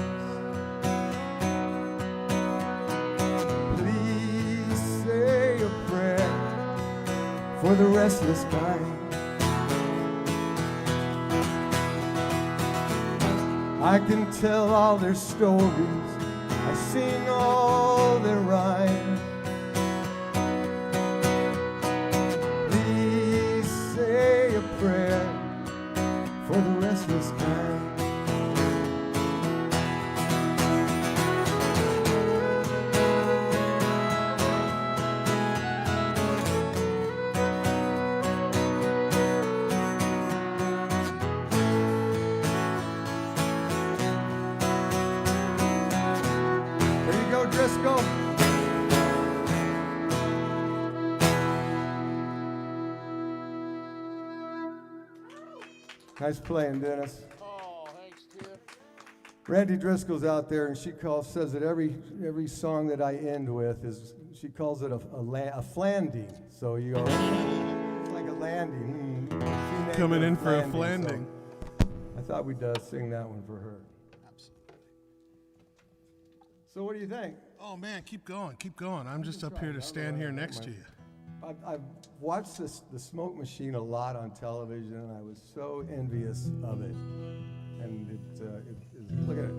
For the restless kind, I can tell all their stories, I sing all their rhymes. Please say a prayer for the restless kind. Driscoll. Nice playing, Dennis. Oh, thanks, Tim. Randy Driscoll's out there, and she says that every song that I end with is, she calls it a flanding. So you go, it's like a landing. Coming in for a flanding. So I thought we'd sing that one for her. Absolutely. So what do you think? Oh man, keep going. I'm just up here to stand here next to you. I've watched the Smoke Machine a lot on television, and I was so envious of it. And look at it.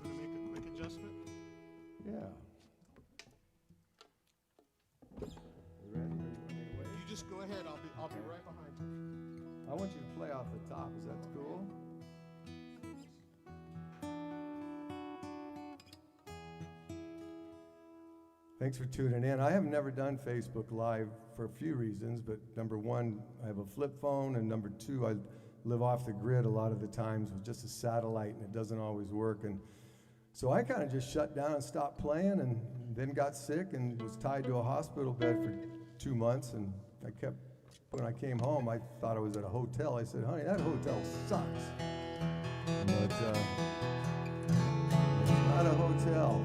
Gonna make a quick adjustment? Yeah. You ready? You just go ahead. I'll be right behind you. I want you to play off the top. Is that cool? Thanks for tuning in. I have never done Facebook Live for a few reasons, but number one, I have a flip phone, and number two, I live off the grid a lot of the times with just a satellite, and it doesn't always work. And so I kind of just shut down and stopped playing, and then got sick and was tied to a hospital bed for 2 months, and when I came home, I thought I was at a hotel. I said, honey, that hotel sucks. But it's not a hotel.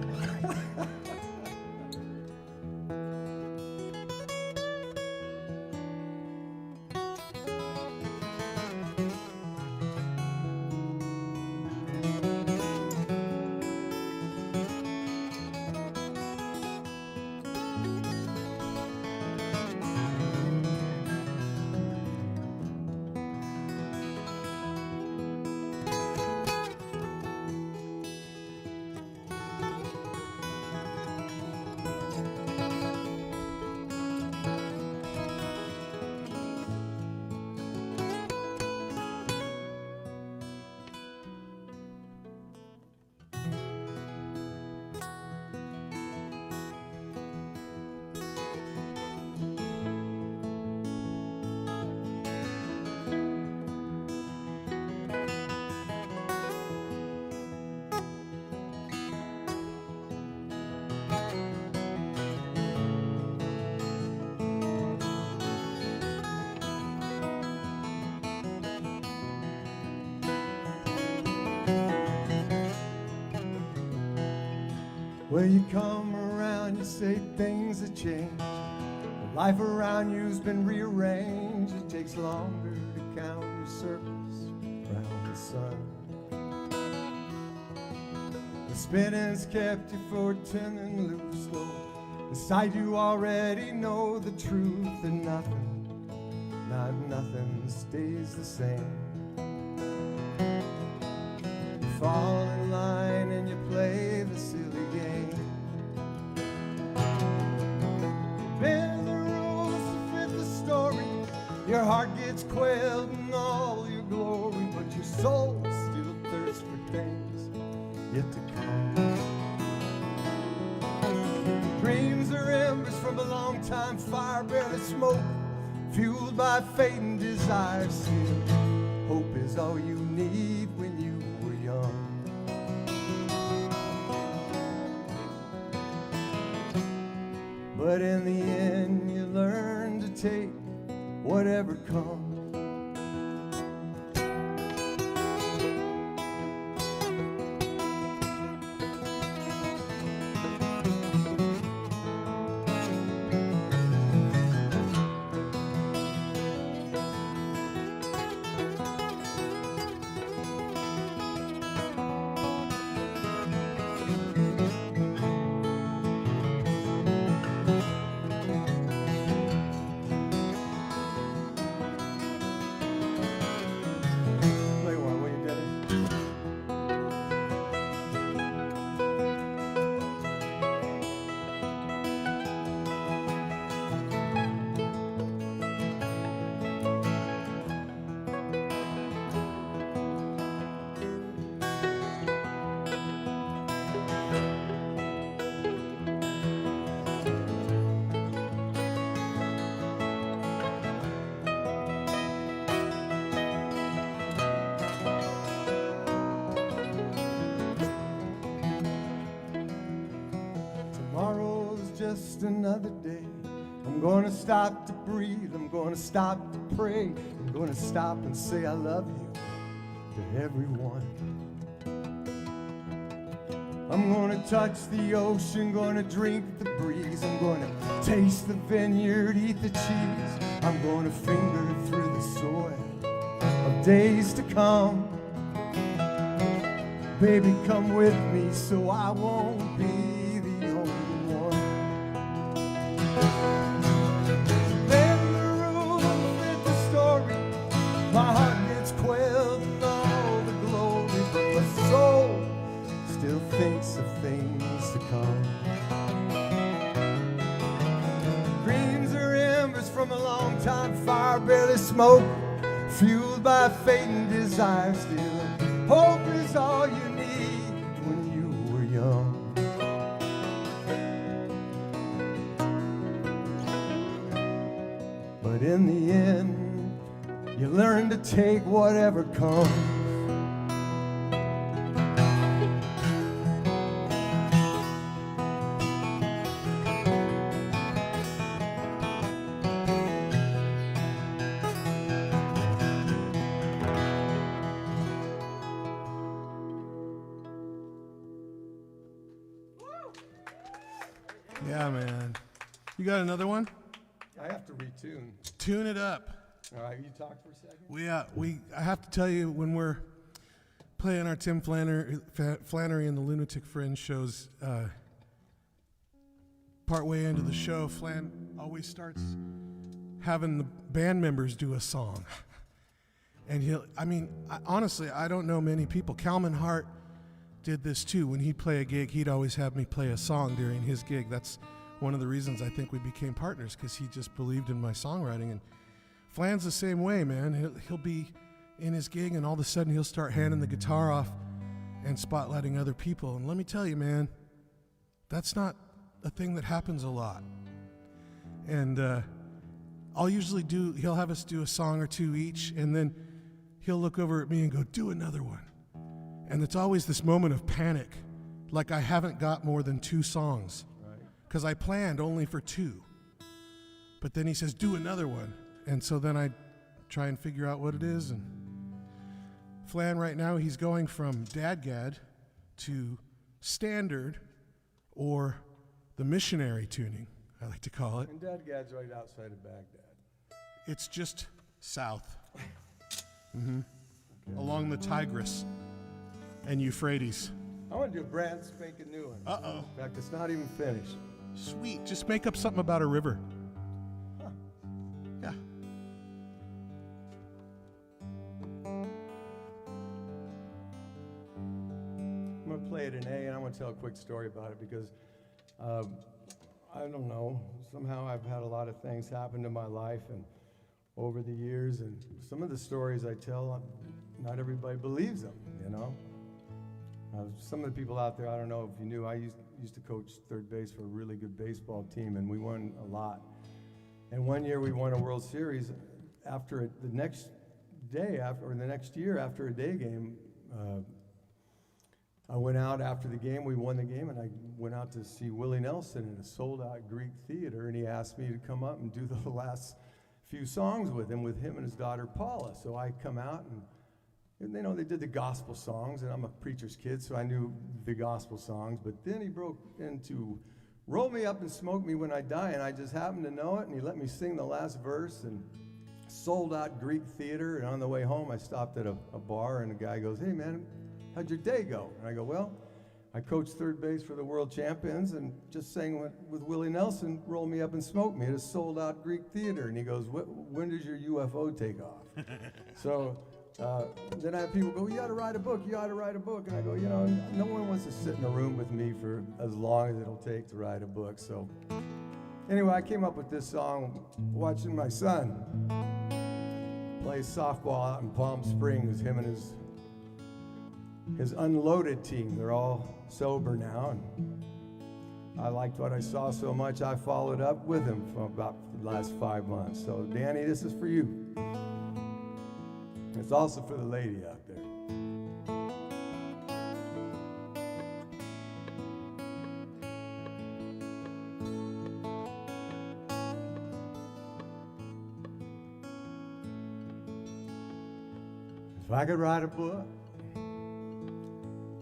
Well, you come around, you say things have changed. The life around you's been rearranged. It takes longer to count your circles around the sun. The spinning's kept you for turning loose, though inside you already know the truth, and nothing stays the same. You fall in line and you play the silly game. Bend the rules to fit the story. Your heart gets quailed in all your glory, but your soul still thirsts for things yet to come. Dreams are embers from a long time fire, barely smoke, fueled by fading desire. Still, hope is all you need when you were young. But in the end, you learn to take whatever comes. just another day. I'm gonna stop to breathe, I'm gonna stop to pray, I'm gonna stop and say I love you to everyone. I'm gonna touch the ocean, gonna drink the breeze, I'm gonna taste the vineyard, eat the cheese, I'm gonna finger through the soil of days to come. Baby, come with me so I won't be the only one. Then the rules fit the story, my heart gets quelled and all the glory, but my soul still thinks of things to come. Dreams are embers from a long time fire, barely smoke, fueled by fate and desire. Still, hope is all you need when you were young. But in the end, you learn to take whatever comes. Yeah, man. You got another one? I have to retune. Tune it up. All right, you talk for a second? I have to tell you, when we're playing our Tim Flannery and the Lunatic Fringe shows, partway into the show, Flan always starts having the band members do a song. And honestly, I don't know many people. Calman Hart did this too. When he'd play a gig, he'd always have me play a song during his gig. That's one of the reasons I think we became partners, because he just believed in my songwriting. And Flan's the same way, man. He'll be in his gig, and all of a sudden he'll start handing the guitar off and spotlighting other people. And let me tell you, man, that's not a thing that happens a lot. And I'll usually he'll have us do a song or two each, and then he'll look over at me and go, do another one. And it's always this moment of panic, like I haven't got more than 2 songs, because I planned only for 2. But then he says, do another one. And so then I try and figure out what it is. And Flan right now, he's going from dadgad to standard, or the missionary tuning, I like to call it. And dadgad's right outside of Baghdad. It's just south, along the Tigris and Euphrates. I want to do a brand spanking new one. Uh-oh. In fact, it's not even finished. Sweet. Just make up something about a river. Huh. Yeah. I'm going to play it in A, and I want to tell a quick story about it because, I don't know, somehow I've had a lot of things happen to my life and over the years, and some of the stories I tell, not everybody believes them, you know? Some of the people out there, I don't know if you knew, I used to coach third base for a really good baseball team, and we won a lot. And one year we won a World Series. After the next day, or the next year after a day game, I went out after the game, we won the game, and I went out to see Willie Nelson in a sold-out Greek theater, and he asked me to come up and do the last few songs with him and his daughter Paula. So I come out, and you know, they did the gospel songs, and I'm a preacher's kid, so I knew the gospel songs, but then he broke into Roll Me Up and Smoke Me When I Die, and I just happened to know it, and he let me sing the last verse, and sold out Greek theater, and on the way home I stopped at a bar, and the guy goes, hey man, how'd your day go? And I go, well, I coached third base for the world champions and just sang with Willie Nelson, Roll Me Up and Smoke Me at a sold out Greek theater. And he goes, when does your UFO take off? So then I have people go, you ought to write a book, you ought to write a book. And I go, you know, no one wants to sit in a room with me for as long as it'll take to write a book. So anyway, I came up with this song watching my son play softball out in Palm Springs, him and his unloaded team. They're all sober now, and I liked what I saw so much I followed up with him for about the last 5 months. So Danny, this is for you. It's also for the lady out there. If I could write a book,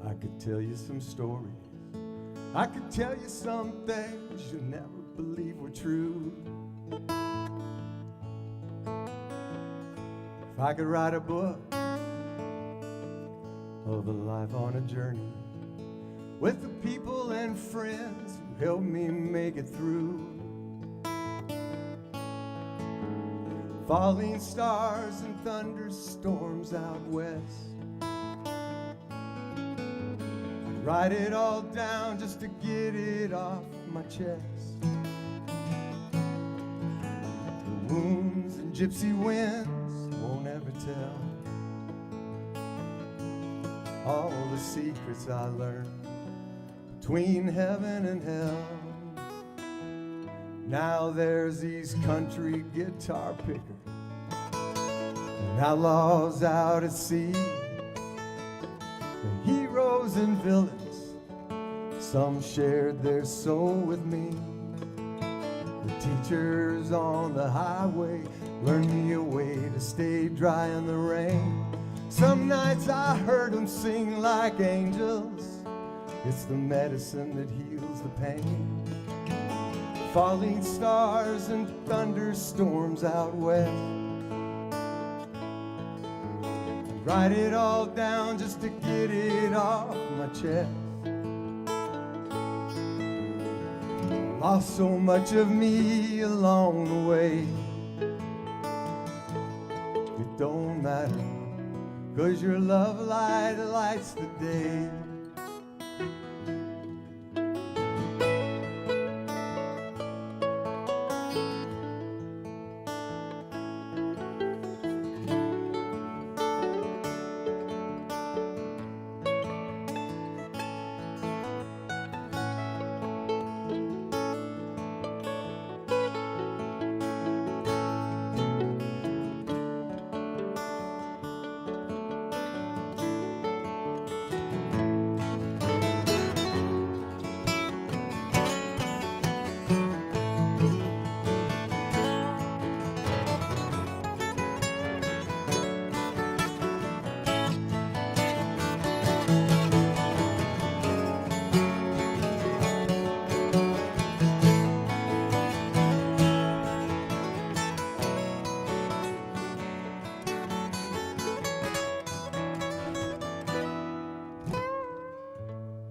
I could tell you some stories. I could tell you some things you'll never believe were true. If I could write a book of a life on a journey with the people and friends who helped me make it through. Falling stars and thunderstorms out west. I'd write it all down just to get it off my chest. The wounds and gypsy winds won't ever tell all the secrets I learned between heaven and hell. Now there's these country guitar pickers and outlaws out at sea, the heroes and villains, some shared their soul with me. The teachers on the highway learned me a way to stay dry in the rain. Some nights I heard them sing like angels. It's the medicine that heals the pain. Falling stars and thunderstorms out west. Write it all down just to get it off my chest. Lost so much of me along the way. It don't matter, 'cause your love light lights the day.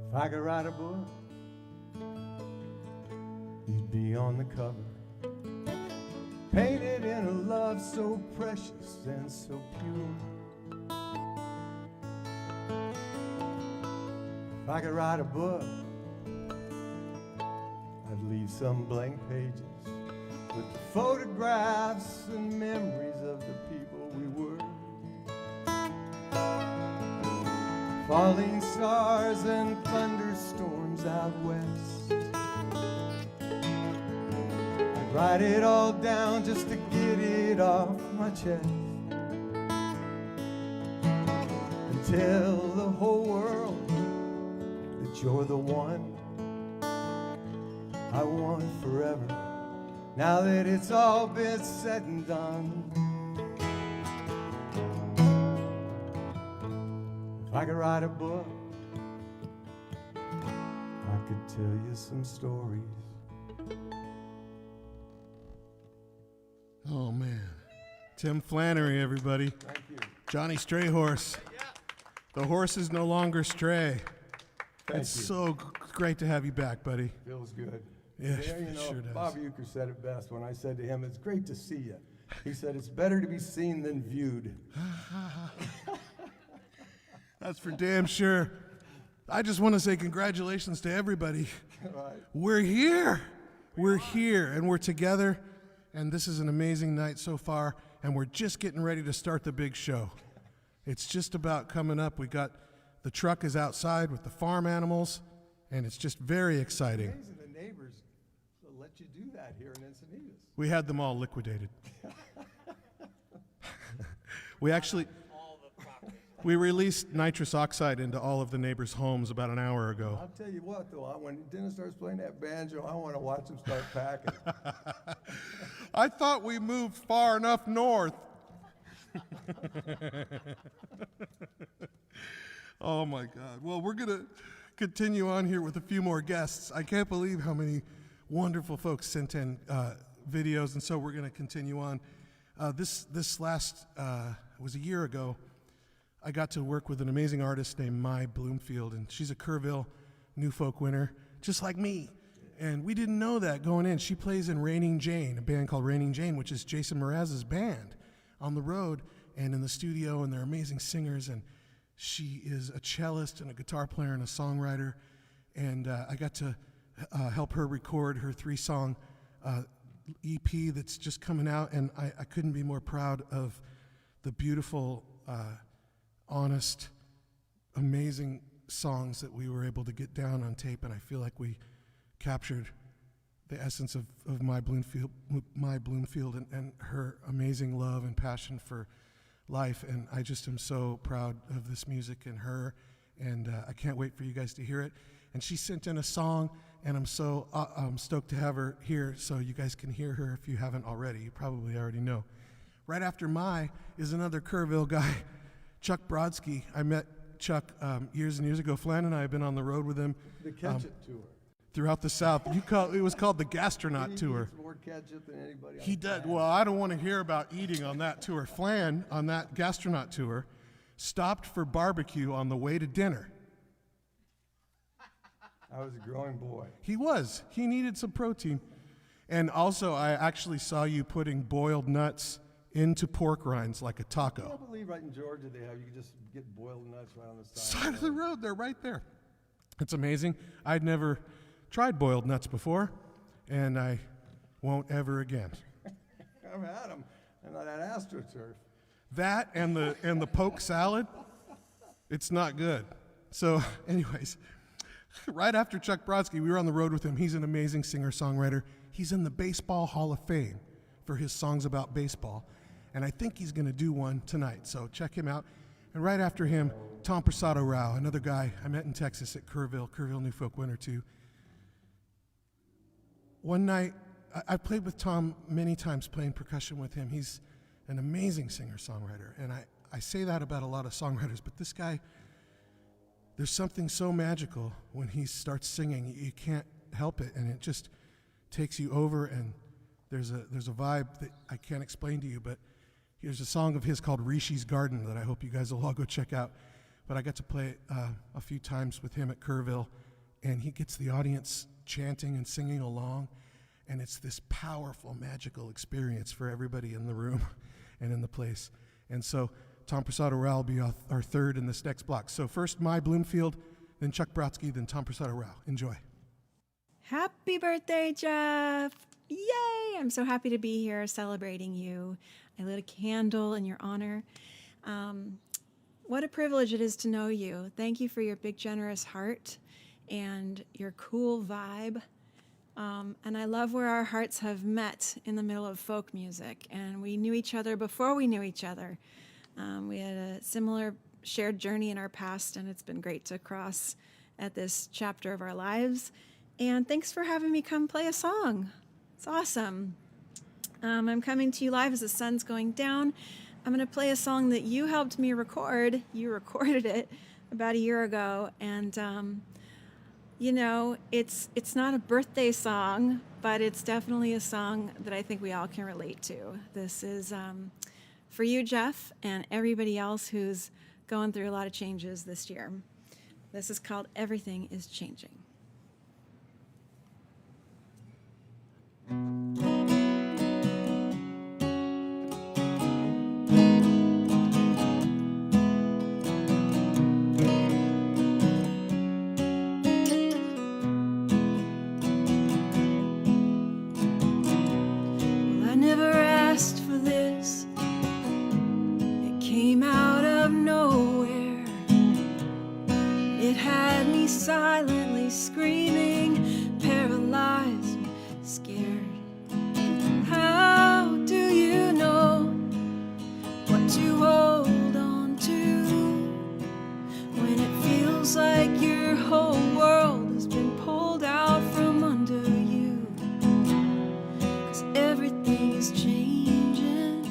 If I could write a book, you'd be on the cover, painted in a love so precious and so pure. If I could write a book, I'd leave some blank pages with the photographs and memories of the people we were. Falling stars and thunderstorms out west. I'd write it all down just to get it off my chest and tell the whole world that you're the one I want forever, now that it's all been said and done. If I could write a book, I could tell you some stories. Oh, man. Tim Flannery, everybody. Thank you. Jonny Strayhorse. The horse is no longer stray. Thank It's you. so great to have you back, buddy. Feels good. Yeah, Yeah, you it know, sure does. Bob Euchre said it best when I said to him, "It's great to see you." He said, "It's better to be seen than viewed." That's for damn sure. I just want to say congratulations to everybody. Right. We're here. We're here, and we're together, and this is an amazing night so far, and we're just getting ready to start the big show. It's just about coming up. We got the truck is outside with the farm animals, and it's just very exciting. Amazing the neighbors let you do that here in Encinitas. We had them all liquidated. We actually, we released nitrous oxide into all of the neighbors' homes about an hour ago. I'll tell you what, though, when Dennis starts playing that banjo, I want to watch him start packing. I thought we moved far enough north. Oh my God. Well, we're going to continue on here with a few more guests. I can't believe how many wonderful folks sent in videos, and so we're going to continue on. This last, it was a year ago, I got to work with an amazing artist named My Bloomfield, and she's a Kerrville New Folk winner, just like me. And we didn't know that going in. She plays in Raining Jane, a band called Raining Jane, which is Jason Mraz's band, on the road and in the studio, and they're amazing singers. And she is a cellist and a guitar player and a songwriter. And I got to help her record her 3-song EP that's just coming out, and I couldn't be more proud of the beautiful, honest, amazing songs that we were able to get down on tape, and I feel like we captured the essence of my Bloomfield and her amazing love and passion for life, and I just am so proud of this music and her, and I can't wait for you guys to hear it. And she sent in a song, and I'm so stoked to have her here so you guys can hear her if you haven't already. You probably already know. Right after Mai is another Kerrville guy, Chuck Brodsky. I met Chuck years and years ago. Flan and I have been on the road with him. The ketchup tour. Throughout the South. It was called the Gastronaut Tour. He eats more ketchup than anybody He does. Well, I don't want to hear about eating on that tour. Flan, on that Gastronaut Tour, stopped for barbecue on the way to dinner. I was a growing boy. He was. He needed some protein. And also, I actually saw you putting boiled nuts into pork rinds like a I taco. can't believe right in Georgia they have, you can just get boiled nuts right on the Side of the road, they're right there. It's amazing. I'd never tried boiled nuts before, and I won't ever again. I've had them, and that AstroTurf. That and the poke salad, it's not good. So, anyways, right after Chuck Brodsky, we were on the road with him. He's an amazing singer-songwriter. He's in the Baseball Hall of Fame for his songs about baseball, and I think he's going to do one tonight, so check him out. And right after him, Tom Prasada-Rao, another guy I met in Texas at Kerrville New Folk winner too. One night, I played with Tom many times, playing percussion with him. He's an amazing singer-songwriter, and I say that about a lot of songwriters, but this guy, there's something so magical when he starts singing. You can't help it, and it just takes you over, and there's a vibe that I can't explain to you, but here's a song of his called Rishi's Garden that I hope you guys will all go check out. But I got to play it a few times with him at Kerrville, and he gets the audience chanting and singing along, and it's this powerful, magical experience for everybody in the room and in the place. And so Tom Prasada-Rao will be our third in this next block. So first, My Bloomfield, then Chuck Brodsky, then Tom Prasada-Rao. Enjoy. Happy birthday, Jeff! Yay! I'm so happy to be here celebrating you. I lit a candle in your honor. What a privilege it is to know you. Thank you for your big, generous heart and your cool vibe. And I love where our hearts have met in the middle of folk music. And we knew each other before we knew each other. We had a similar shared journey in our past, and it's been great to cross at this chapter of our lives. And thanks for having me come play a song. It's awesome. I'm coming to you live as the sun's going down. I'm going to play a song that you helped me record. You recorded it about a year ago, and you know, it's not a birthday song, but it's definitely a song that I think we all can relate to. This is for you, Jeff, and everybody else who's going through a lot of changes this year. This is called Everything is Changing. Silently screaming, paralyzed, scared. How do you know what to hold on to when it feels like your whole world has been pulled out from under you? 'Cause everything is changing.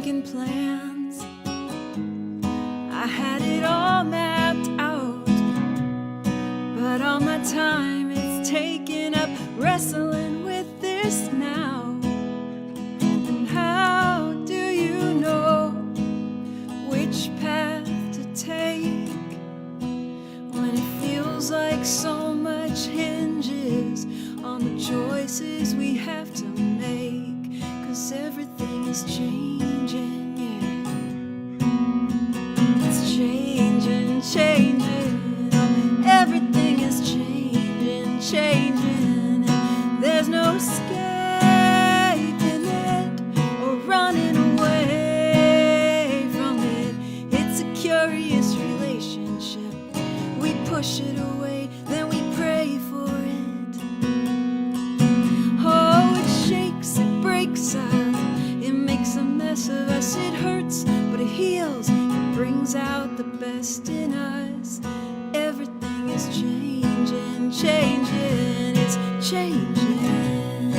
making plans. I had it all mapped out, but all my time is taken up wrestling with this now. And how do you know which path to take when it feels like so much hinges on the choices we have to make? 'Cause everything is changing, yeah. It's changing, changing. Everything is changing, changing. There's no escaping it or running away from it. It's a curious relationship. We push it away, then we pray for it. Oh, it shakes, it breaks us, it makes a mess of us. It hurts, but it heals, it brings out the best in us. Everything is changing, changing, it's changing.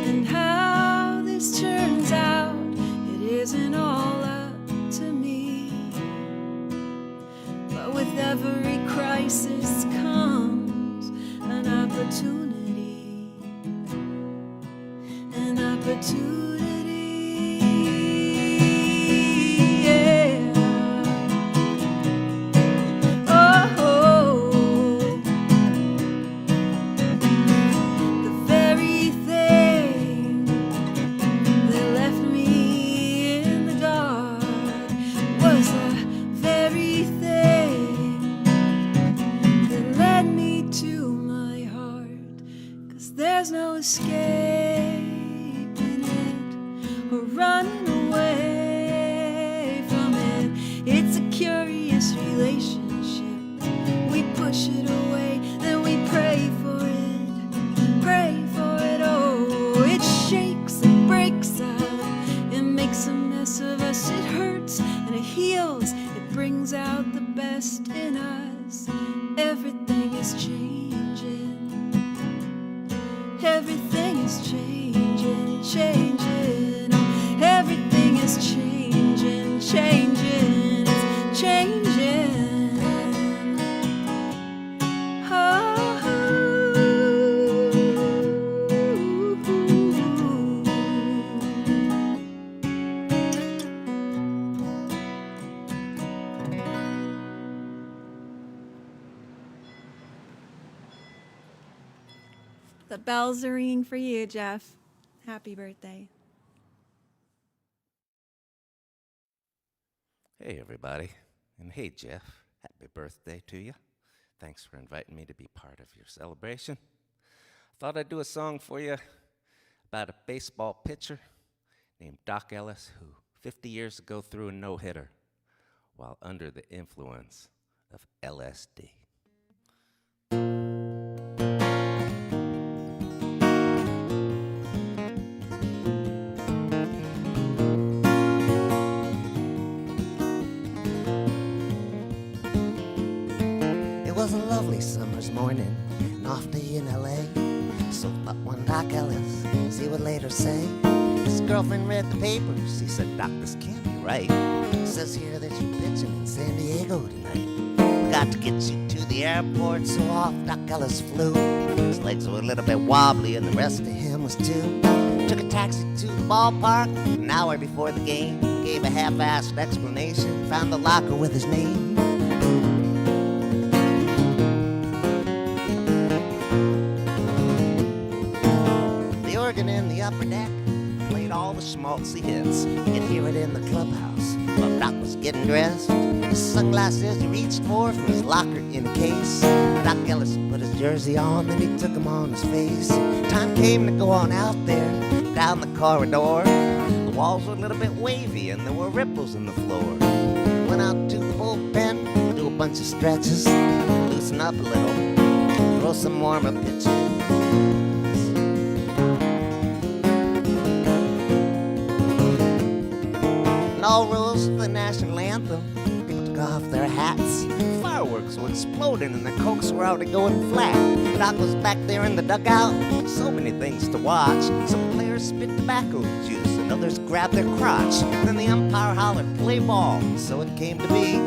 And how this turns out, it isn't all up to me. But with every crisis comes an opportunity. An opportunity, yeah. Oh, the very thing that left me in the dark was the very thing that led me to my heart. 'Cause there's no escaping it or running away from it. It's a curious relationship. We push it away, then we pray for it, pray for it. Oh, it shakes, it breaks us, it makes a mess of us. It hurts and it heals, it brings out the best in us. Everything is changing. Everything is changing, changing. Oh, everything is changing, changing. It's changing. Oh. The bells are ringing for you, Jeff. Happy birthday. Hey, everybody. And hey, Jeff. Happy birthday to you. Thanks for inviting me to be part of your celebration. Thought I'd do a song for you about a baseball pitcher named Doc Ellis who 50 years ago threw a no-hitter while under the influence of LSD. It was a lovely summer's morning, and off day in L.A. So thought one Doc Ellis, as he would later say. His girlfriend read the papers, he said, "Doc, this can't be right. It says here that you're pitching in San Diego tonight. We got to get you to the airport," so off Doc Ellis flew. His legs were a little bit wobbly, and the rest of him was too. Took a taxi to the ballpark an hour before the game. Gave a half-assed explanation, found the locker with his name. In the upper deck, played all the schmaltzy hits. You could hear it in the clubhouse while Doc was getting dressed. His sunglasses he reached for from his locker in a case. Doc Ellis put his jersey on, then he took him on his face. Time came to go on out there, down the corridor. The walls were a little bit wavy and there were ripples in the floor. Went out to the bullpen, do a bunch of stretches, loosen up a little, throw some warm-up pitches. And all rose to the national anthem. People took off their hats. Fireworks were exploding and the cokes were already going flat. Doc was back there in the dugout, so many things to watch. Some players spit tobacco juice and others grabbed their crotch. Then the umpire hollered, play ball, so it came to be.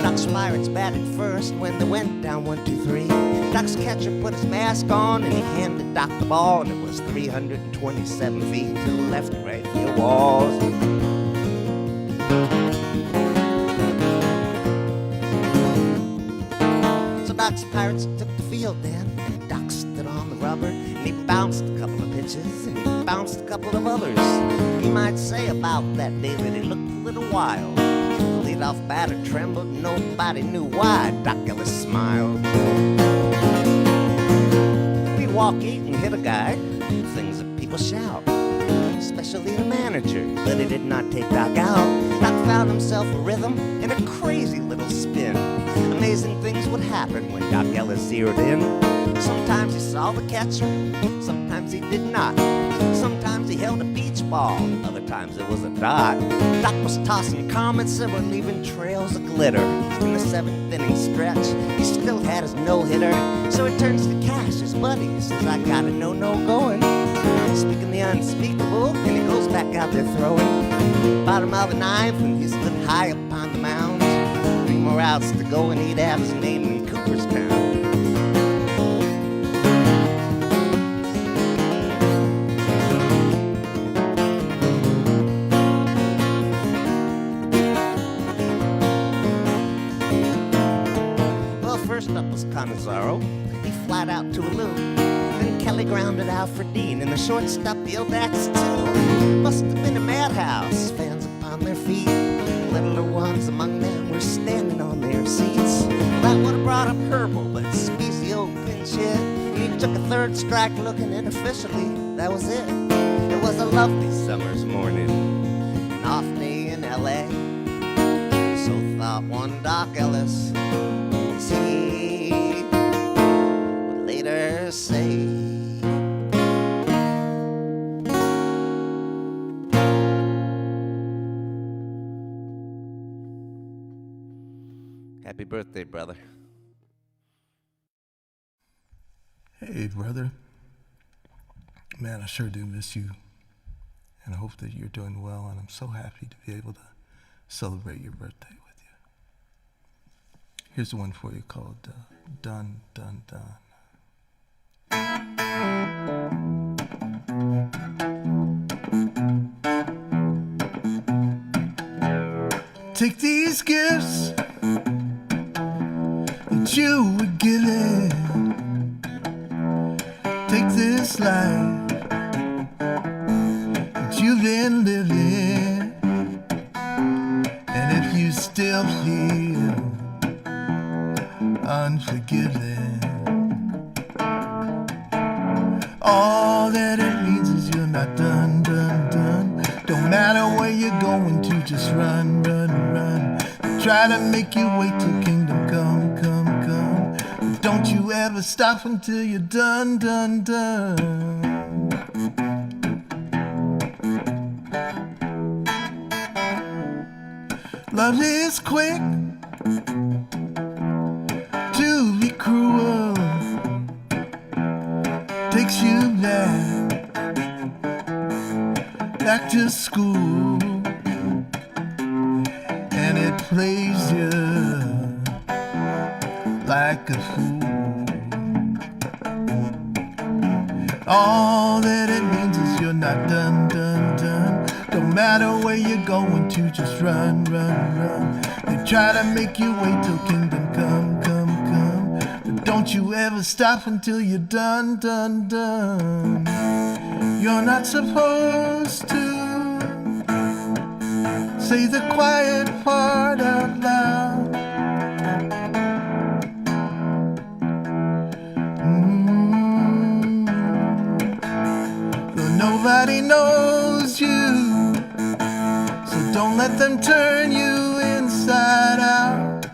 Doc's Pirates batted first when they went down 1-2-3. Doc's catcher put his mask on and he handed Doc the ball, and it was 327 feet to the left and right field walls. So Doc's Pirates took the field then, and Doc stood on the rubber, and he bounced a couple of pitches, and he bounced a couple of others. You might say about that day that he looked a little wild. The leadoff batter trembled, and nobody knew why. Doc Ellis smiled. He'd walk eight and hit a guy, things that people shout, especially the manager, but he did not take Doc out. Doc found himself a rhythm and a crazy little spin. Amazing things would happen when Doc Ellis zeroed in. Sometimes he saw the catcher, sometimes he did not. Sometimes he held a beach ball, other times it was a dot. Doc was tossing comets that were leaving trails of glitter. In the seventh inning stretch, he still had his no-hitter. So he turns to Cash, his buddy, he says, I got a no-no going. Speaking the unspeakable, and he goes back out there throwing. Bottom of the ninth, and he stood high upon the mound. 3 more outs to go, and he'd have his name in Cooperstown. Well, first up was Canizaro. He flat out to a loop. Then Kelly grounded out for Dean, and the shortstop yelled that's two. Must have been a madhouse, fans upon their feet. Littler ones among them were standing on their seats. That would have brought up Herbal, but Spezio pinch hit. He took a third strike looking, and officially, that was it. It was a lovely summer's morning, an off day in L.A. So thought one Doc Ellis, as he would later say. Happy birthday, brother. Hey, brother. Man, I sure do miss you. And I hope that you're doing well, and I'm so happy to be able to celebrate your birthday with you. Here's the one for you called Dun, Dun, Dun. Take these gifts that you were given. Take this life that you've been living. And if you still feel unforgiven, all that it means is you're not done, done, done. Don't matter where you're going to, just run, run, run. Try to make you wait till kingdom come, come, come. But don't you ever stop until you're done, done, done. Love is quick to be cruel. Takes you back to school, and it plays you like a fool. All that it means is you're not done, done, done. Don't matter where you're going to, just run, run, run. They try to make you wait till kingdom come, come, come. But don't you ever stop until you're done, done, done. You're not supposed to say the quiet part out loud. Though nobody knows you, so don't let them turn you inside out.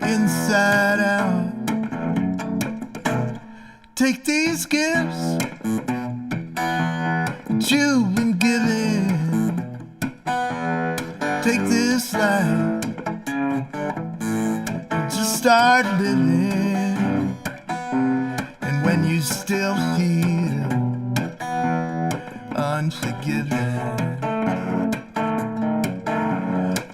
Inside out. Take these gifts that you've been given. Take this life unforgiven.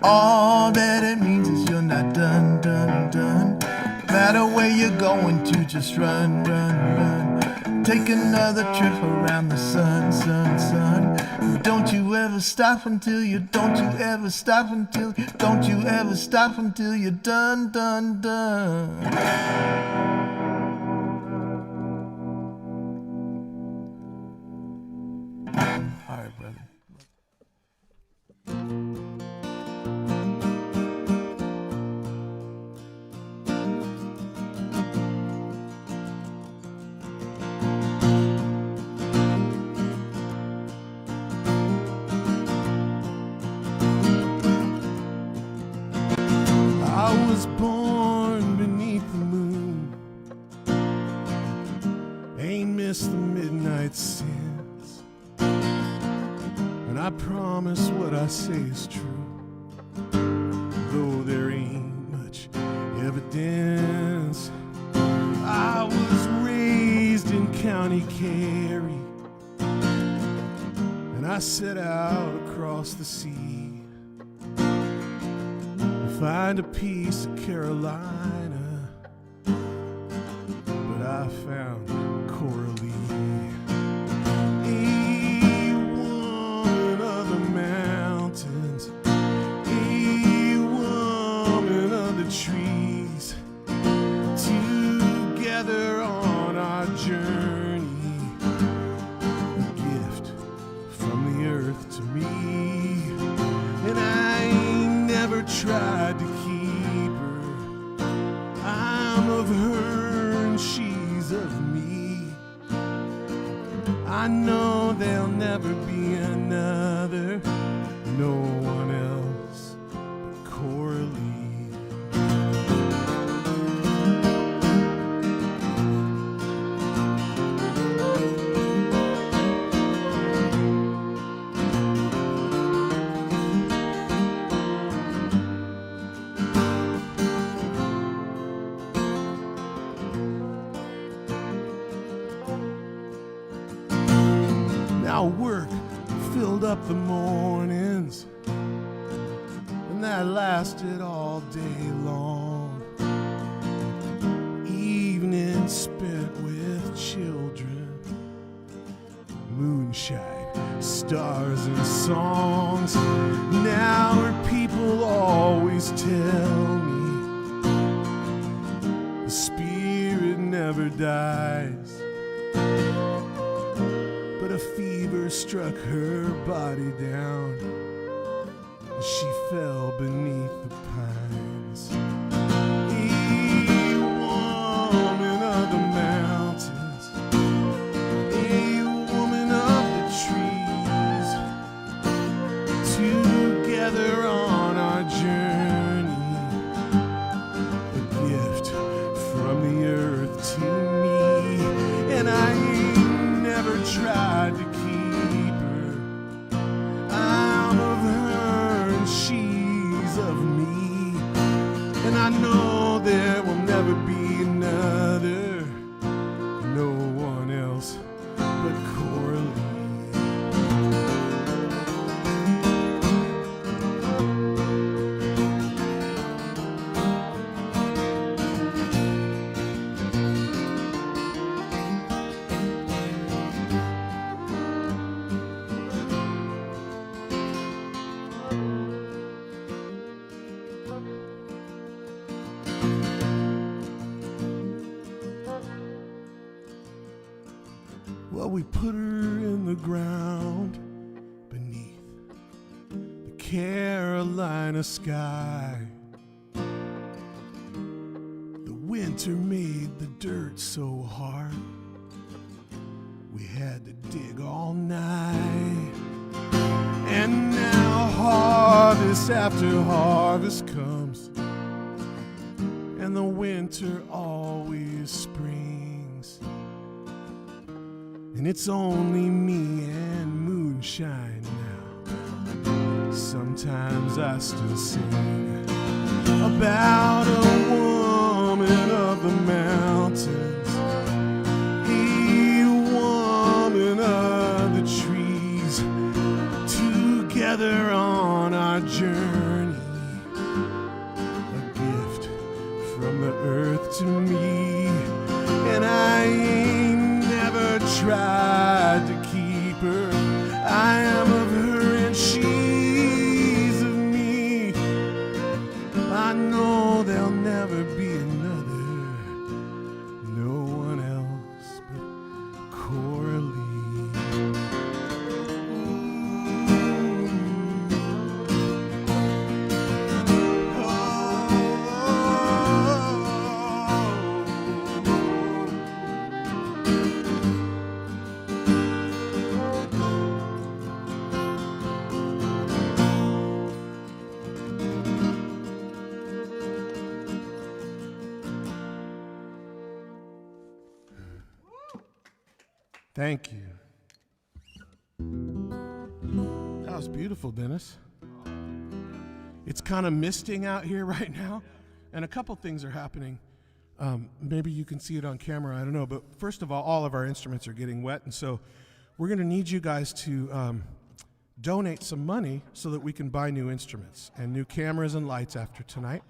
All that it means is you're not done, done, done. Matter where you're going to, just run, run, run. Take another trip around the sun, sun, sun. Don't you ever stop until you, don't you ever stop until, don't you ever stop until you're done, done, done. All right, brother. I was born beneath the moon, ain't missed the midnight since, and I promise what I say is true, though there ain't much evidence. I was raised in County Kerry, and I set out across the sea find a piece of Carolina, but I found Coralie, a woman of the mountains, a woman of the trees. Together on our journey, a gift from the earth to me, and I never tried to keep her. I'm of her and she's of me. I know there'll never be another, no one else but Coralie. Work filled up the mornings, and that lasted all day long. Evenings spent with children, moonshine, stars and songs. Now her people always tell me the spirit never dies, but a fever struck her body down, and she fell beneath the pines. A woman of the mountains, a woman of the trees. Together on our journey, a gift from the earth to me, and I never tried to keep her. I'm of her and she's of me, and I know there will never be another, no one else but Coralie. Well, we put her in the ground beneath the Carolina sky. The winter made the dirt so hard, we had to dig all night. And now harvest after harvest comes, and the winter always springs. And it's only me and moonshine now. Sometimes I still sing about a woman of the mountains, a woman of the trees. tried to keep her. I am of her and she's of me. I know there'll never be another, no one else but Coralie. Thank you. That was beautiful, Dennis. It's kind of misting out here right now, and a couple things are happening. Maybe you can see it on camera, I don't know. But first of all of our instruments are getting wet, and so we're going to need you guys to donate some money so that we can buy new instruments and new cameras and lights after tonight.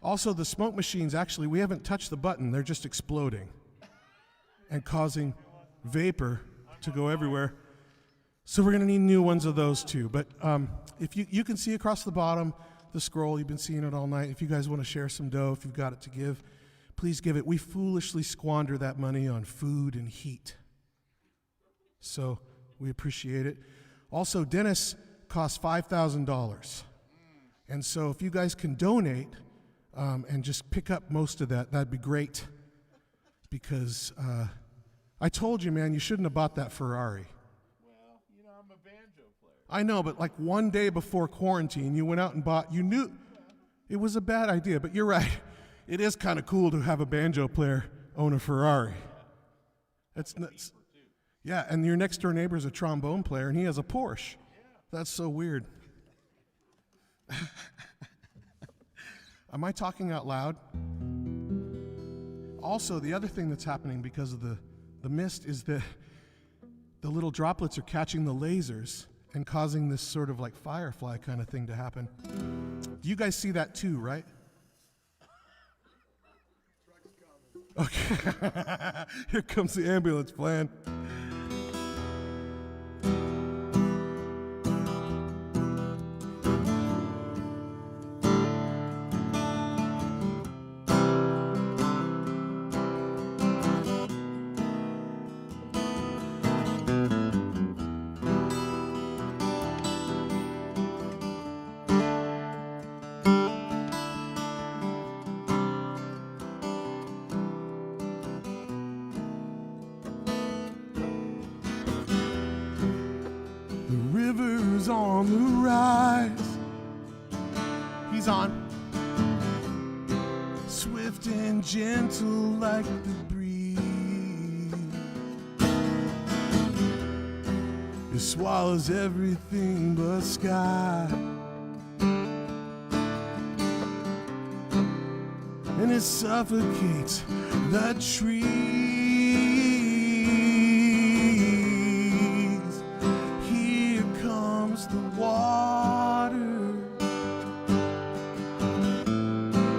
Also, the smoke machines, actually, we haven't touched the button. They're just exploding and causing vapor to go everywhere. So we're going to need new ones of those too. But if you can see across the bottom, the scroll, you've been seeing it all night. If you guys want to share some dough, if you've got it to give, please give it. We foolishly squander that money on food and heat. So we appreciate it. Also, Dennis costs $5,000. And so if you guys can donate and just pick up most of that, that'd be great. Because I told you, man, you shouldn't have bought that Ferrari. Well, you know, I'm a banjo player. I know, but like one day before quarantine, you went out and bought, you knew it was a bad idea, but you're right. It is kind of cool to have a banjo player own a Ferrari. That's nuts. Yeah, and your next door neighbor is a trombone player, and he has a Porsche. That's so weird. Am I talking out loud? Also, the other thing that's happening because of the mist is that the little droplets are catching the lasers and causing this sort of like firefly kind of thing to happen. You guys see that too, right? Okay. Here comes the ambulance plan. On the rise, he's on, swift and gentle like the breeze. It swallows everything but sky, and it suffocates the trees. The water.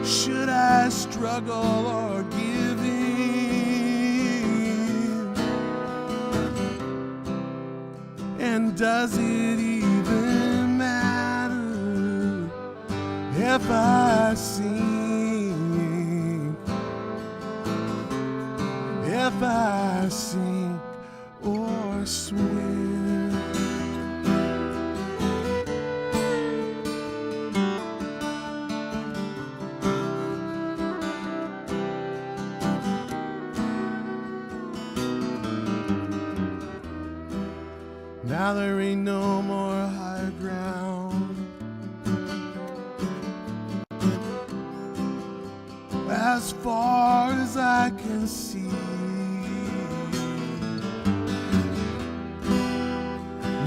Should I struggle or give in? And does it even matter if I sink? If I sink or swim? Now there ain't no more higher ground. As far as I can see,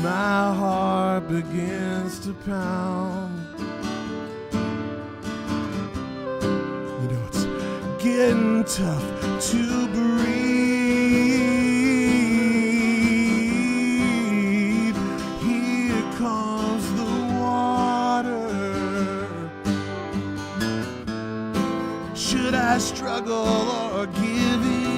my heart begins to pound. You know, it's getting tough to breathe. I struggle or give in,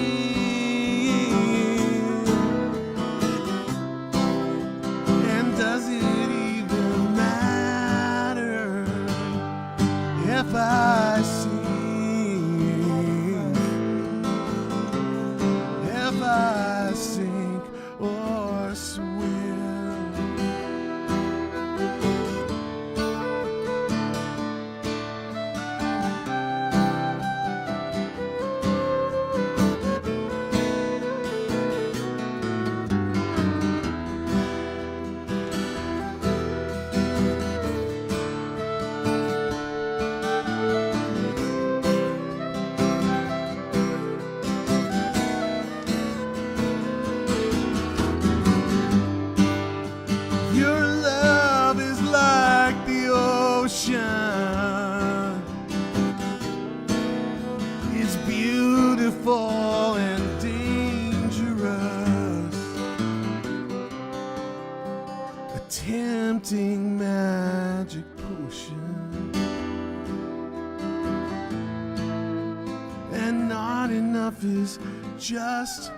enough is just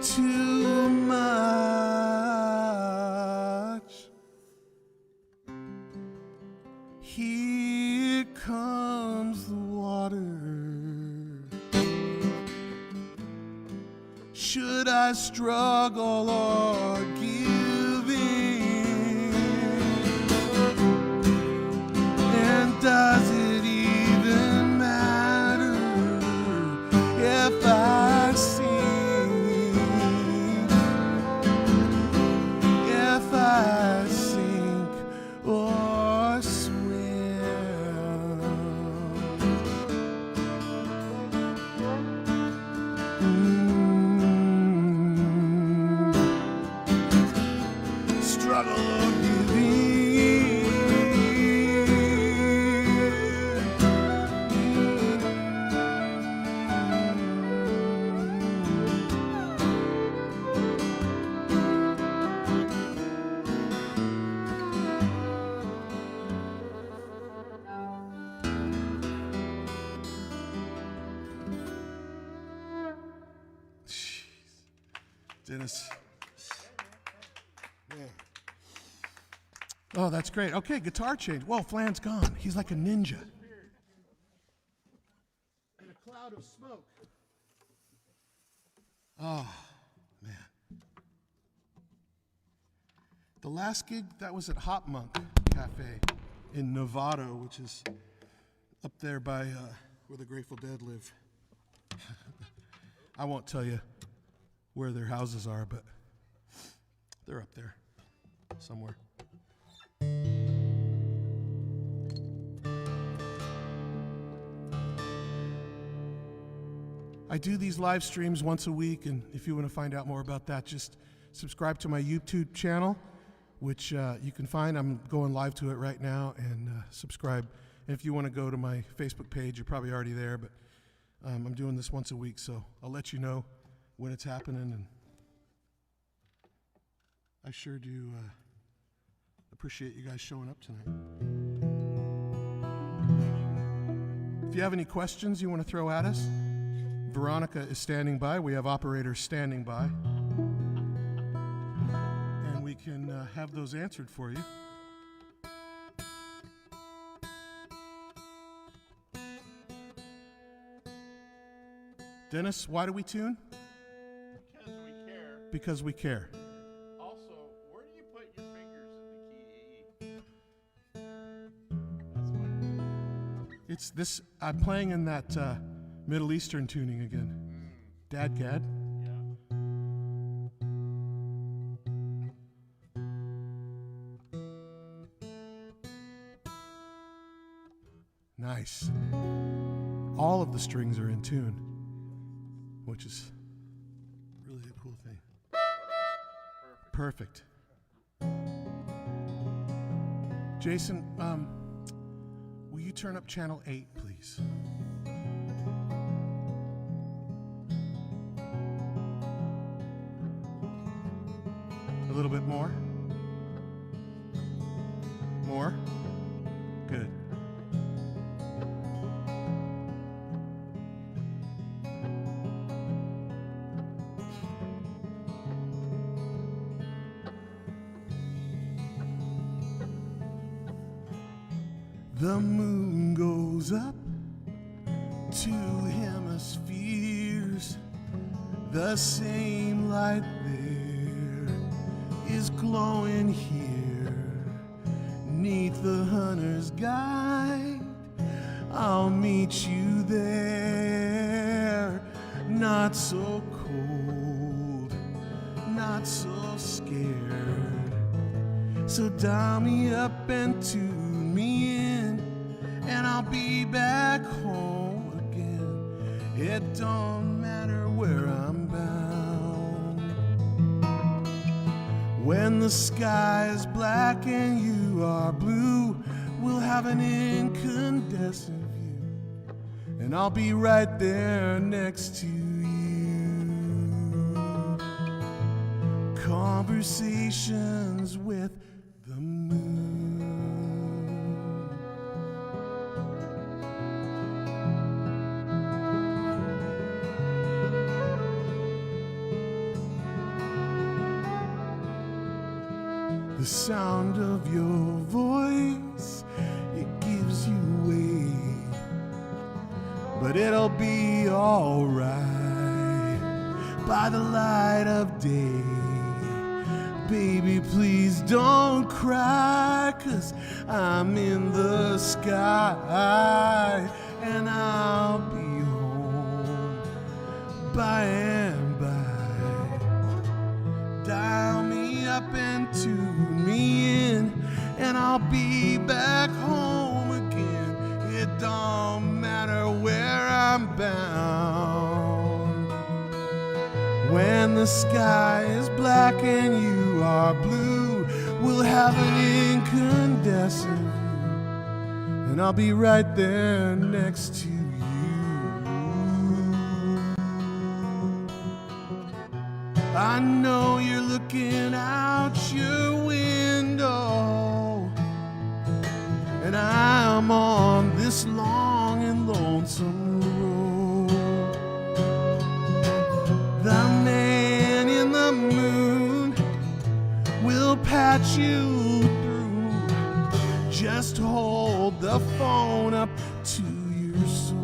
too much. Here comes the water. Should I struggle or give in? And does it even matter if I sink? If I sink or swim? Struggle or give in. Dennis. Man. Oh, that's great. Okay, guitar change. Whoa, Flan's gone. He's like a ninja. In a cloud of smoke. Oh, man. The last gig, that was at Hop Monk Cafe in Novato, which is up there by where the Grateful Dead live. I won't tell you where their houses are, but they're up there somewhere. I do these live streams once a week, and if you want to find out more about that, just subscribe to my YouTube channel, which you can find. I'm going live to it right now, and subscribe. And if you want to go to my Facebook page, you're probably already there, but I'm doing this once a week, so I'll let you know when it's happening, and I sure do appreciate you guys showing up tonight. If you have any questions you want to throw at us, Veronica is standing by. We have operators standing by, and we can have those answered for you. Dennis, why do we tune? Because we care. Because we care. Also, where do you put your fingers in the key? That's my. It's this. I'm playing in that Middle Eastern tuning again. Dad Gad. Nice. All of the strings are in tune, which is really a cool thing. Perfect. Jason, will you turn up channel 8, please? A little bit more? More? Good. The moon goes up 2 hemispheres. The same light there is glowing here. 'Neath the hunter's guide, I'll meet you there. Not so cold, not so scared. So dial me up and tune me in, and I'll be back home again. It don't matter where I'm bound. When the sky is black and you are blue, we'll have an incandescent view, and I'll be right there next to you. Conversations with the moon. The sound of your voice, it gives you away. But it'll be alright by the light of day. Baby, please don't cry, 'cause I'm in the sky, and I'll be home by and by. Dial me up and tune me in, and I'll be back home again. It don't matter where I'm bound. When the sky is black and you are blue, we'll have an incandescent view, and I'll be right there next to you. I know you're looking out your window, and I'm on this long and lonesome road. The man in the moon will patch you through. Just hold the phone up to your soul.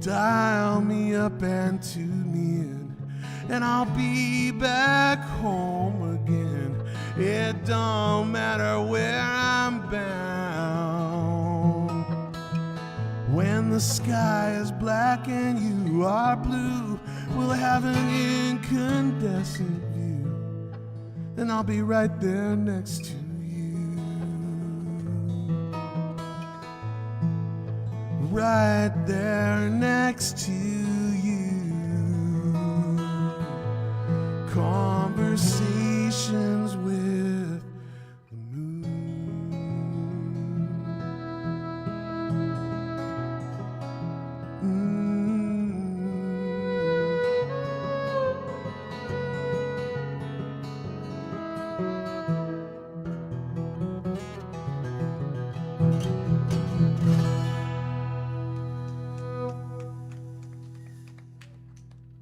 Dial me up and tune me in, and I'll be back home again. It don't matter where I'm bound. When the sky is black and you are blue, we'll have an incandescent view, and I'll be right there next to you. Right there next to you. Conversations with the moon.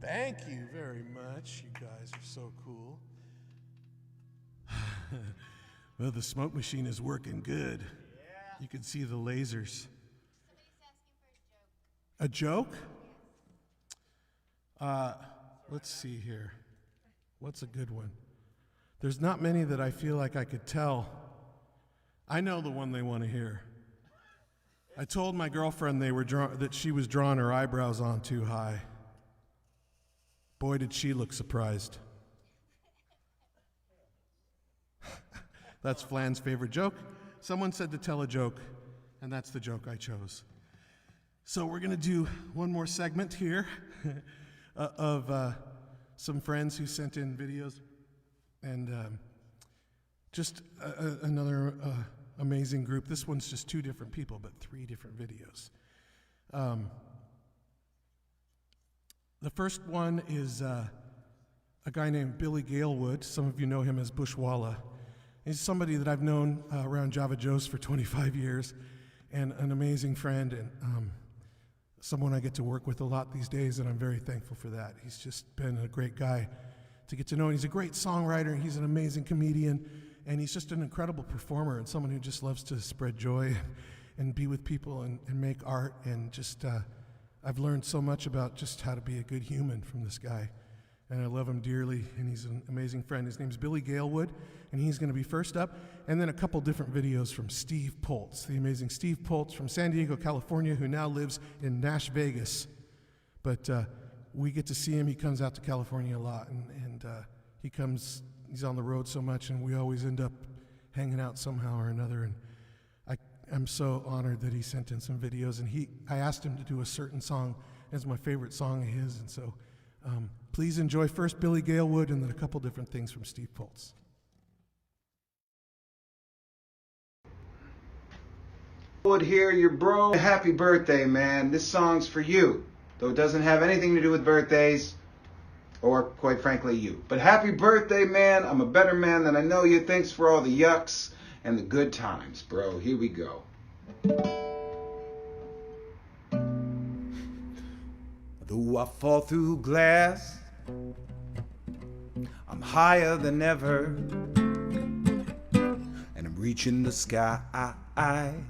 Thank you very much. You guys are so cool. Well, the smoke machine is working good. You can see the lasers. A joke? Let's see here. What's a good one? There's not many that I feel like I could tell. I know the one they want to hear. I told my girlfriend that she was drawing her eyebrows on too high. Boy, did she look surprised. That's Flan's favorite joke. Someone said to tell a joke, and that's the joke I chose. So we're going to do one more segment here of some friends who sent in videos, and just another amazing group. This one's just 2 different people, but 3 different videos. The first one is a guy named Billy Galewood. Some of you know him as Bushwalla. He's somebody that I've known around Java Joe's for 25 years, and an amazing friend, and someone I get to work with a lot these days, and I'm very thankful for that. He's just been a great guy to get to know. He's a great songwriter, he's an amazing comedian, and he's just an incredible performer, and someone who just loves to spread joy and be with people and make art, and just I've learned so much about just how to be a good human from this guy, and I love him dearly, and he's an amazing friend. His name's Billy Galewood, and he's going to be first up, and then a couple different videos from Steve Poltz, the amazing Steve Poltz from San Diego, California, who now lives in Nash Vegas. But we get to see him. He comes out to California a lot, and he's on the road so much, and we always end up hanging out somehow or another, and I'm so honored that he sent in some videos, and I asked him to do a certain song as my favorite song of his, and so please enjoy first Billy Galewood and then a couple different things from Steve Poltz. Would hear your bro. Happy birthday, man. This song's for you, though it doesn't have anything to do with birthdays or, quite frankly, you. But happy birthday, man. I'm a better man than I know you. Thanks for all the yucks and the good times, bro. Here we go. Though I fall through glass, I'm higher than ever, and I'm reaching the sky, and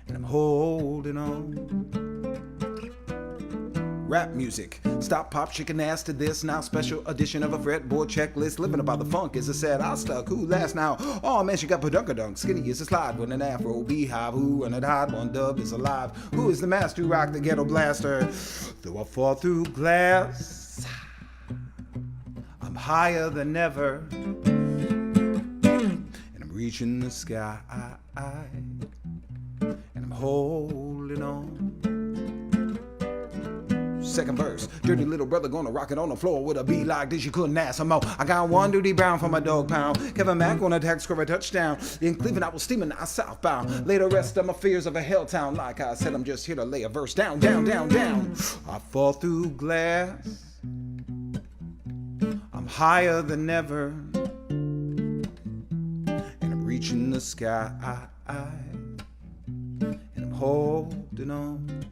I'm holding on. Rap music, stop, pop, chicken ass to this. Now special edition of a fretboard checklist. Living about the funk is a sad I stuck. Who last now? Oh man, she got padunkadunk. Skinny is a slide with an afro beehive. Who and it hide? One dub is alive. Who is the master who rock the ghetto blaster? Though I fall through glass, I'm higher than ever, and I'm reaching the sky, and I'm holding on. Second verse, dirty little brother gonna rock it on the floor with a beat like this, you couldn't ask for more. I got one Duty Brown for my dog pound. Kevin Mack on attack, score a touchdown. In Cleveland I was steaming, I southbound. Lay the rest of my fears of a hell town. Like I said, I'm just here to lay a verse down, down, down, down. I fall through glass, I'm higher than ever, and I'm reaching the sky, and I'm holding on.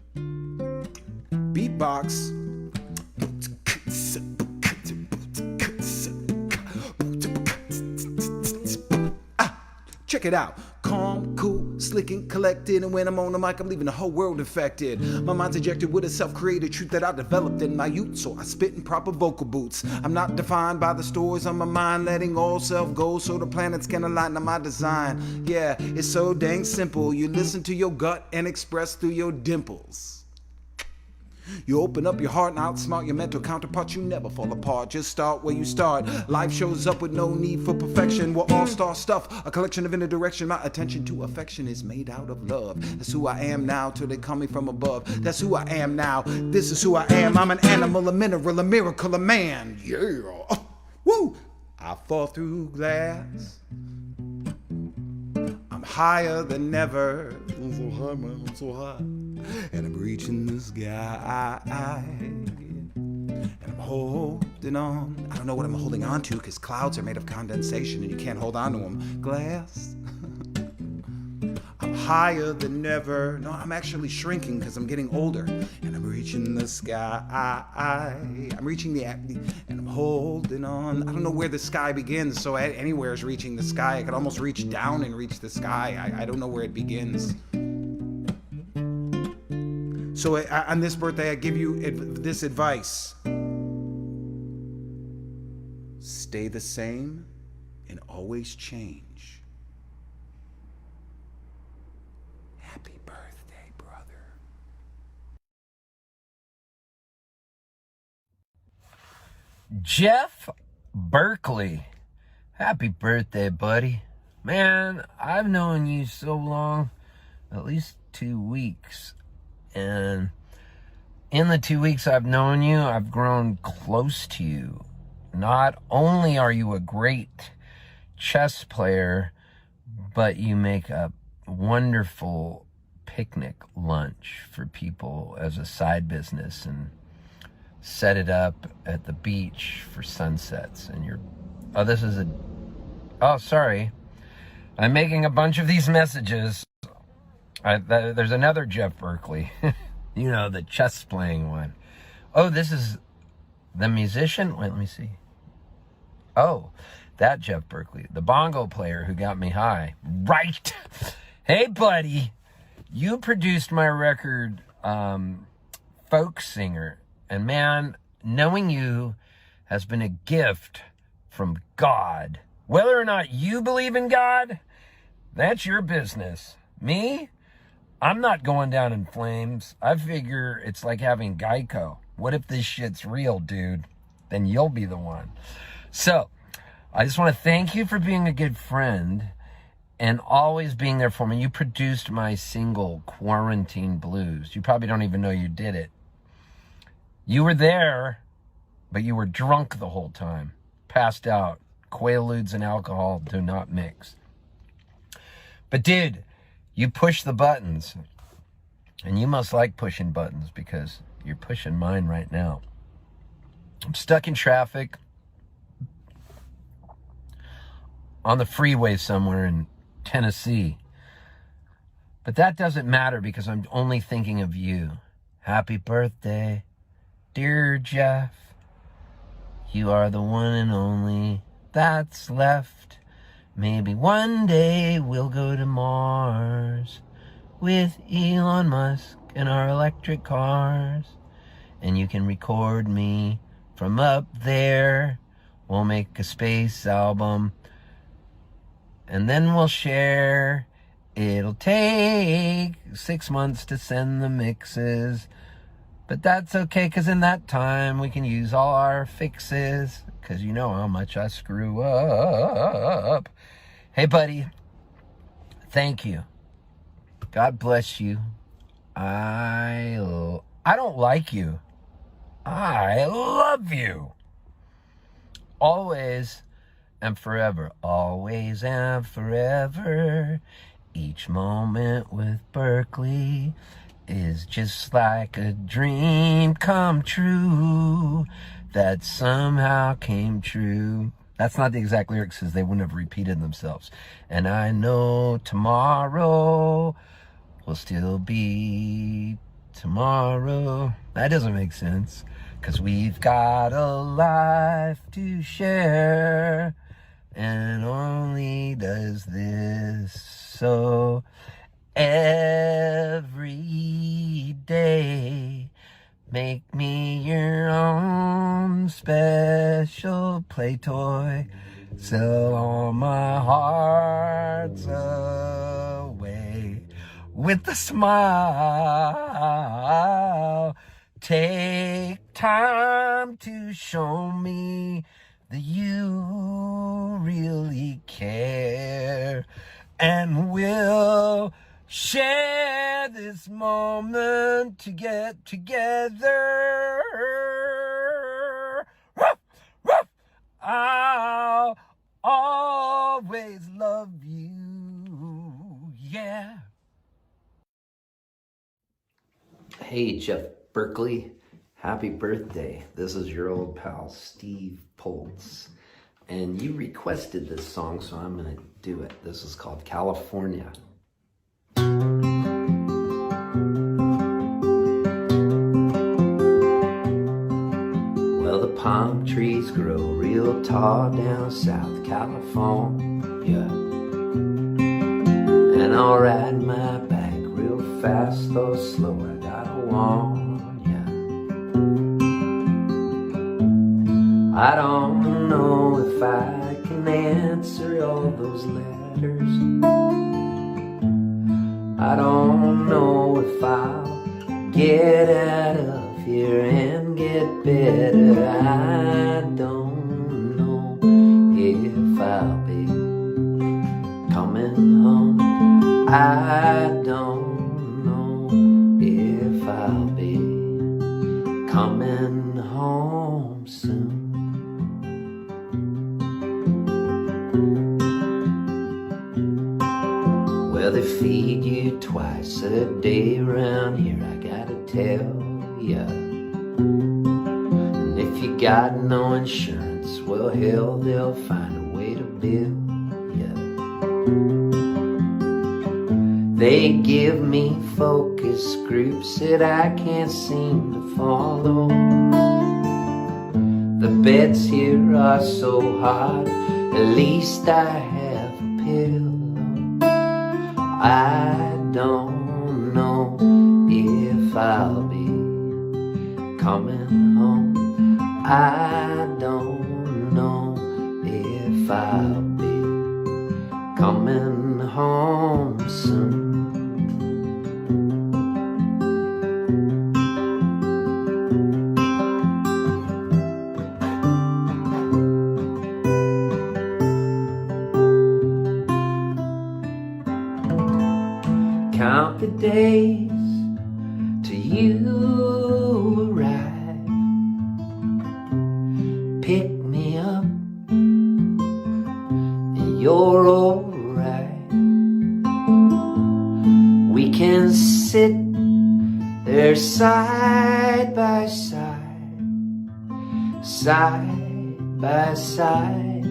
Beatbox. Check it out. Calm, cool, slick and collected, and when I'm on the mic, I'm leaving the whole world infected. My mind's ejected with a self-created truth that I developed in my youth, so I spit in proper vocal boots. I'm not defined by the stories on my mind, letting all self go so the planets can align to my design. Yeah, it's so dang simple. You listen to your gut and express through your dimples. You open up your heart and outsmart your mental counterparts. You never fall apart, just start where you start. Life shows up with no need for perfection. We're all-star stuff, a collection of inner direction. My attention to affection is made out of love. That's who I am now till they call me from above. That's who I am now, this is who I am. I'm an animal, a mineral, a miracle, a man. Yeah, woo! I fall through glass, I'm higher than ever. I'm so high, man, I'm so high. And I'm reaching the sky, and I'm holding on. I don't know what I'm holding on to, because clouds are made of condensation and you can't hold on to them. Glass, I'm higher than ever. No, I'm actually shrinking because I'm getting older. And I'm reaching the sky, I'm reaching the, and I'm holding on. I don't know where the sky begins, so anywhere is reaching the sky. I could almost reach down and reach the sky. I don't know where it begins. So on this birthday, I give you this advice. Stay the same and always change. Happy birthday, brother. Jeff Berkley. Happy birthday, buddy. Man, I've known you so long, at least 2 weeks. And in the 2 weeks I've known you, I've grown close to you. Not only are you a great chess player, but you make a wonderful picnic lunch for people as a side business and set it up at the beach for sunsets. And sorry. I'm making a bunch of these messages. There's another Jeff Berkley, you know, the chess playing one. Oh, this is the musician? Wait, let me see. Oh, that Jeff Berkley, the bongo player who got me high. Right. Hey, buddy, you produced my record, Folk Singer. And man, knowing you has been a gift from God. Whether or not you believe in God, that's your business. Me? I'm not going down in flames. I figure it's like having Geico. What if this shit's real, dude? Then you'll be the one. So, I just want to thank you for being a good friend and always being there for me. You produced my single, Quarantine Blues. You probably don't even know you did it. You were there, but you were drunk the whole time. Passed out. Quaaludes and alcohol do not mix. But dude, you push the buttons, and you must like pushing buttons because you're pushing mine right now. I'm stuck in traffic on the freeway somewhere in Tennessee. But that doesn't matter because I'm only thinking of you. Happy birthday. Dear Jeff, you are the one and only that's left. Maybe one day we'll go to Mars with Elon Musk and our electric cars. And you can record me from up there. We'll make a space album and then we'll share. It'll take 6 months to send the mixes, but that's okay, because in that time we can use all our fixes, because you know how much I screw up. Hey buddy, thank you. God bless you. I don't like you. I love you. Always and forever. Always and forever. Each moment with Berkley is just like a dream come true that somehow came true. That's not the exact lyrics, because they wouldn't have repeated themselves. And I know tomorrow will still be tomorrow. That doesn't make sense, because we've got a life to share, and only does this so every day. Make me your own special play toy. Sell all my hearts away with a smile. Take time to show me that you really care, and we'll share this moment to get together. Ruff, ruff. I'll always love you, yeah. Hey, Jeff Berkley, happy birthday. This is your old pal, Steve Poltz. And you requested this song, so I'm going to do it. This is called California. Well, the palm trees grow real tall down South California, and I'll ride my bike real fast or slow, I gotta warn ya. I don't know if I can answer all those letters. I don't know if I'll get out of here and get better. I don't know if I'll be coming home. I don't know if I'll be coming home soon. Well, they feed you twice a day around here, I gotta tell ya. And if you got no insurance, well, hell, they'll find a way to bill ya. They give me focus groups that I can't seem to follow. The beds here are so hard, at least I have a pillow. I don't know if I'll be coming home. I don't know if I'll be coming home soon. Count the days till you arrive. Pick me up and you're alright. We can sit there side by side, side by side,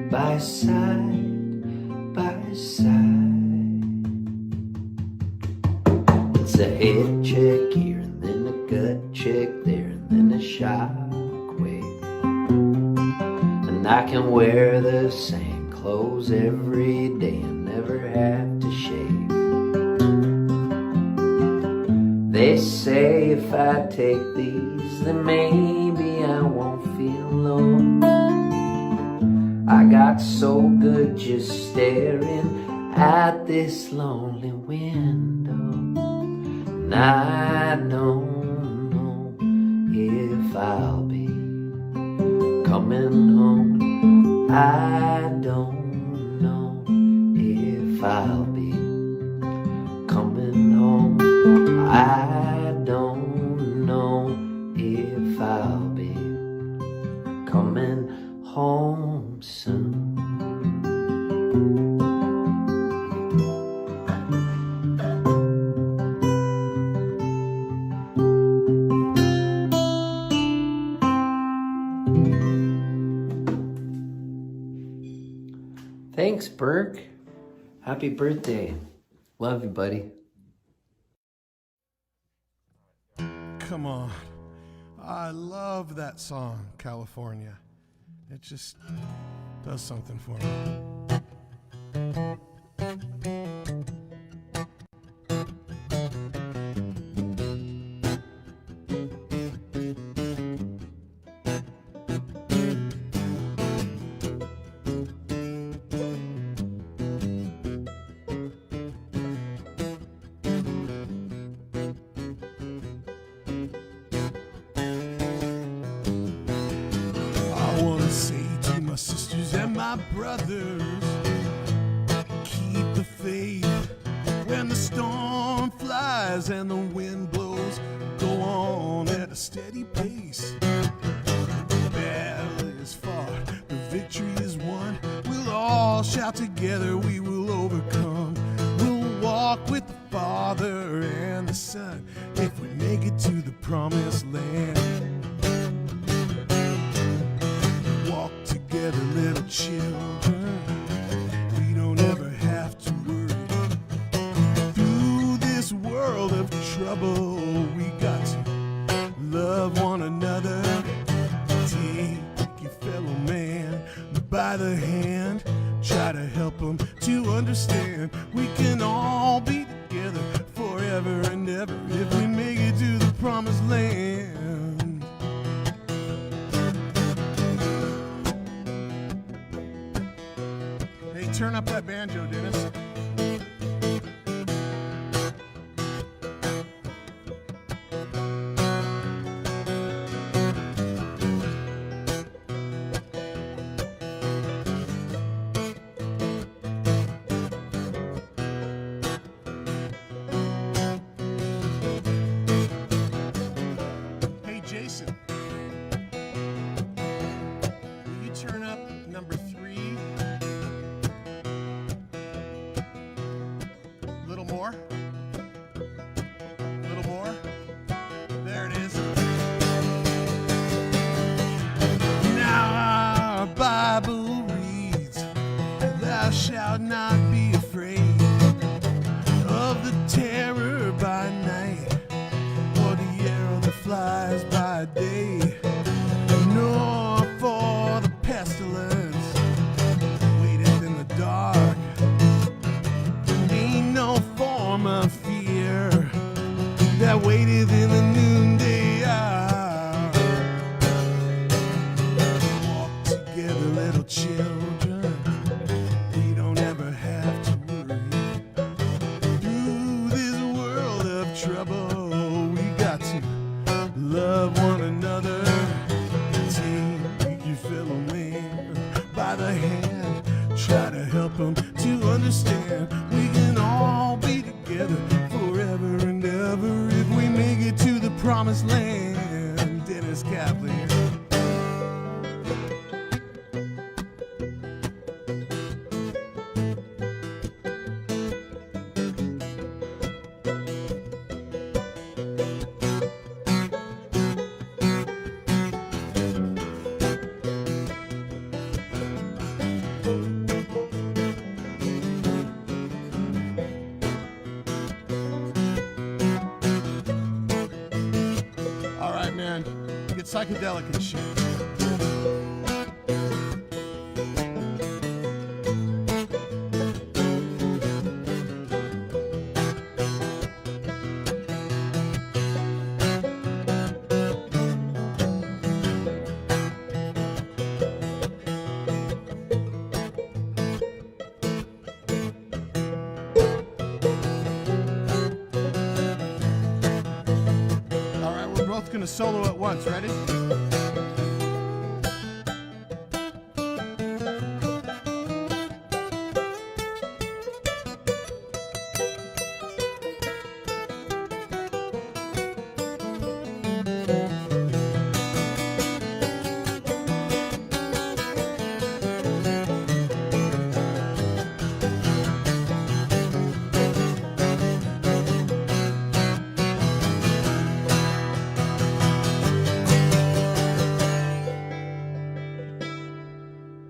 by side by side. It's a head check here and then a gut check there and then a shockwave. And I can wear the same clothes every day and never have to shave. They say if I take these, then maybe I won't feel low. I got so good just staring at this lonely window. And I don't know if I'll be coming home. I don't know if I'll be coming home. I don't know if I'll be coming home soon. Thanks, Burke. Happy birthday. Love you, buddy. Come on. I love that song, California. It just does something for me. Brothers, keep the faith when the storm flies and the wind blows. Go on at a steady pace. The battle is fought, the victory is won. We'll all shout together, we will overcome. We'll walk with the Father and the Son if we make it to the promised land. Walk together, little children, we don't ever have to worry. Through this world of trouble, we got to love one another. Take your fellow man by the hand, try to help him to understand. We can all be together forever and ever if we make it to the promised land. Turn up that banjo, Dennis. Hey, Jason. Will you turn up number 3? More. A little more. There it is. Now our Bible reads, thou shalt not be afraid of the terror by night, or the arrow that flies by day, nor for the pestilence waiteth in the dark. No form of fear that waiteth in the noonday hour. Walk together, little children, we don't ever have to worry. Through this world of trouble, we got to love one another. Take your fellow man by the hand, try to help him to understand. We can all be together forever and ever if we make it to the promised land. Dennis Caplinger. psychedelic and shit. Solo at once, ready?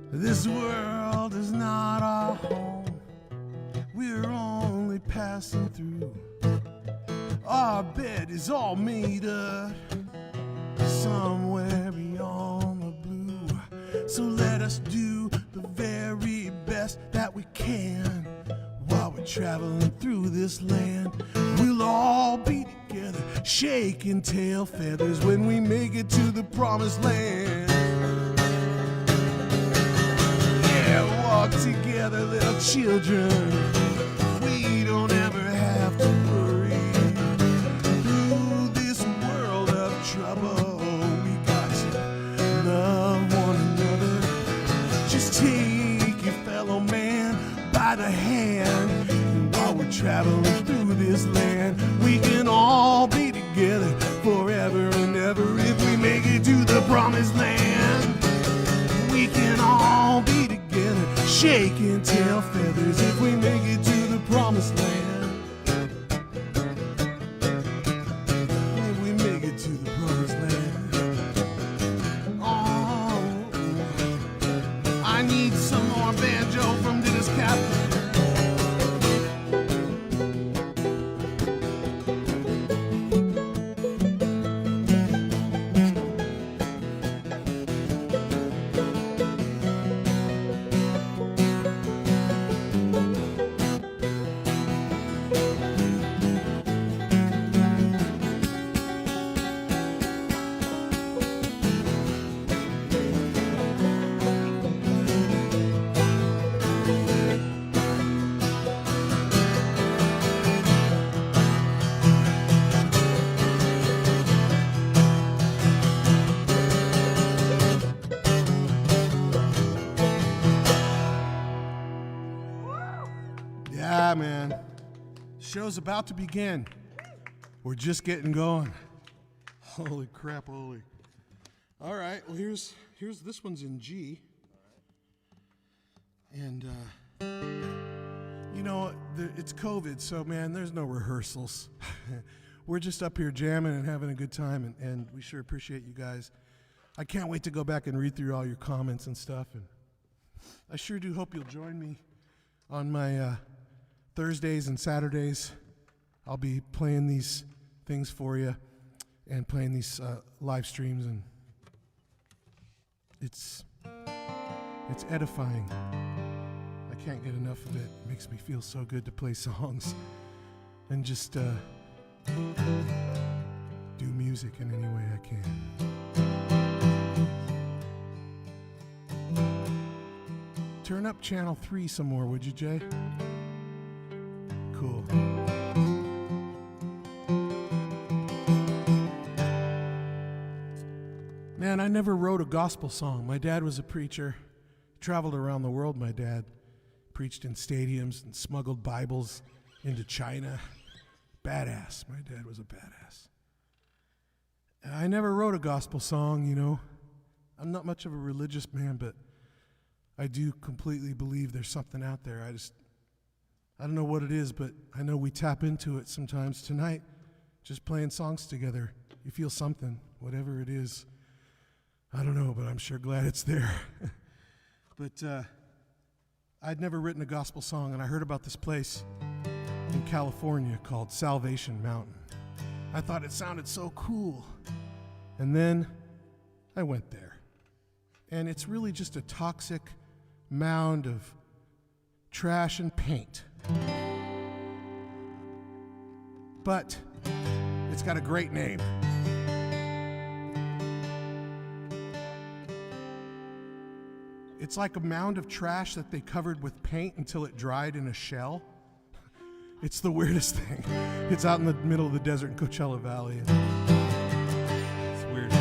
This world is not our home. We're only passing through. Our bed is all made up somewhere beyond the blue. So let us do the very best that we can while we're traveling through this land. We'll all be together, shaking tail feathers when we make it to the promised land. Walk together, little children. We don't ever have to worry. Through this world of trouble, we got to love one another. Just take your fellow man by the hand. And while we're traveling through this land, we can all be together forever and ever if we make it to the promised land. We can all be together, shaking tail feathers if we make it to the promised land. If we make it to the promised land. Oh, I need some more banjo from Dennis Caplinger. Yeah, man. Show's about to begin. We're just getting going. Holy crap, holy. All right, well, here's this one's in G. And, you know, it's COVID, so, man, there's no rehearsals. We're just up here jamming and having a good time, and we sure appreciate you guys. I can't wait to go back and read through all your comments and stuff, and I sure do hope you'll join me on my Thursdays and Saturdays. I'll be playing these things for you and playing these live streams, and it's edifying. I can't get enough of it. It makes me feel so good to play songs and just do music in any way I can. Turn up channel 3 some more, would you, Jay? Cool. Man, I never wrote a gospel song. My dad was a preacher. Traveled around the world, my dad. Preached in stadiums and smuggled Bibles into China. Badass. My dad was a badass. I never wrote a gospel song, you know. I'm not much of a religious man, but I do completely believe there's something out there. I don't know what it is, but I know we tap into it sometimes. Tonight, just playing songs together, you feel something, whatever it is. I don't know, but I'm sure glad it's there. But I'd never written a gospel song, and I heard about this place in California called Salvation Mountain. I thought it sounded so cool. And then I went there. And it's really just a toxic mound of trash and paint. But it's got a great name. It's like a mound of trash that they covered with paint until it dried in a shell. It's the weirdest thing. It's out in the middle of the desert in Coachella Valley. It's weird.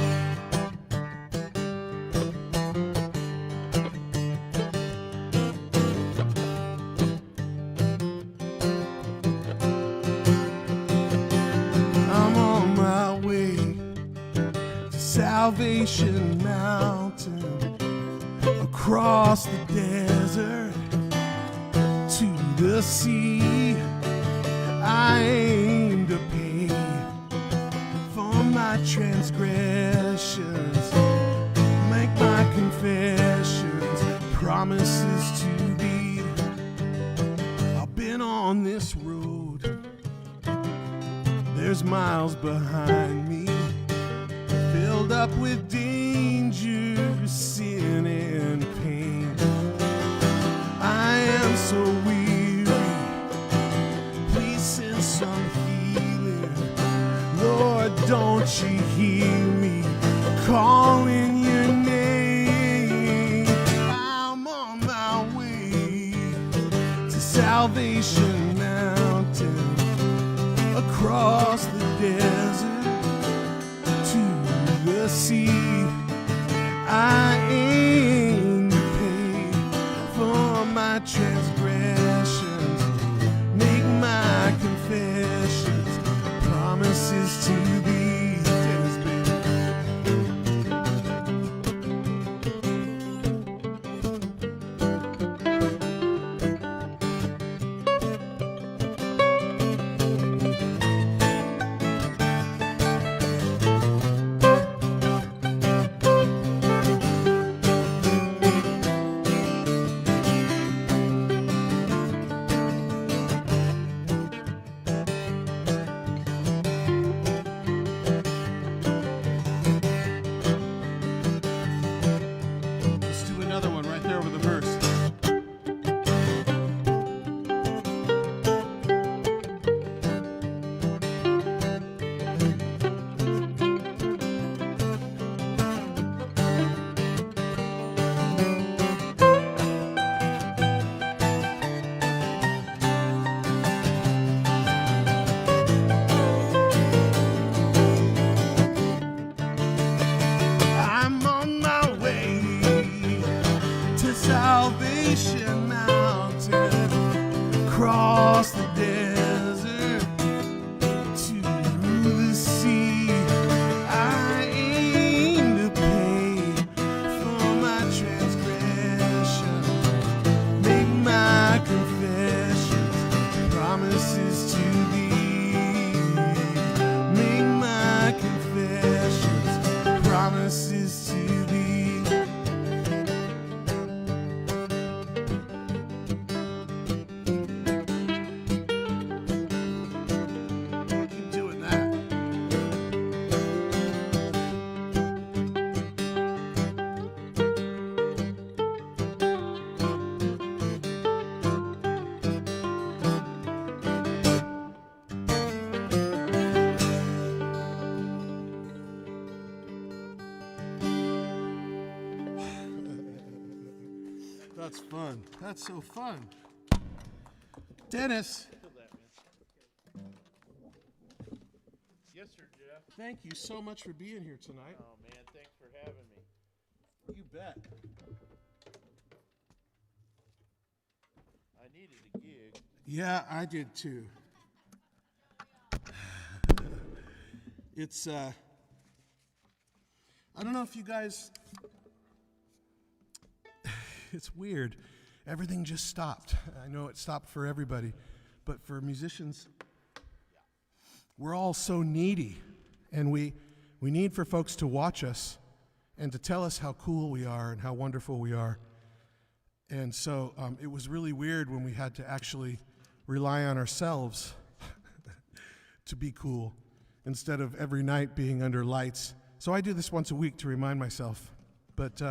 I'm on my way to Salvation Mountain, across the desert to the sea. I aim to pay for my transgressions, make my confessions, promises to be. I've been on this road, there's miles behind me, filled up with danger, sin and pain. I am so weary, please send some healing. Lord, don't you hear me calling your name? I'm on my way to Salvation Mountain, across the desert to the sea. I aim to pay for my transgressions, make my confessions, promises to thee. Dennis, That's fun. That's so fun. Dennis. Yes, sir, Jeff. Thank you so much for being here tonight. Oh, man, thanks for having me. You bet. I needed a gig. Yeah, I did too. It's, I don't know if you guys, it's weird. Everything just stopped. I know it stopped for everybody, but for musicians, we're all so needy, and we need for folks to watch us and to tell us how cool we are and how wonderful we are. And so it was really weird when we had to actually rely on ourselves to be cool, instead of every night being under lights So I do this once a week to remind myself. But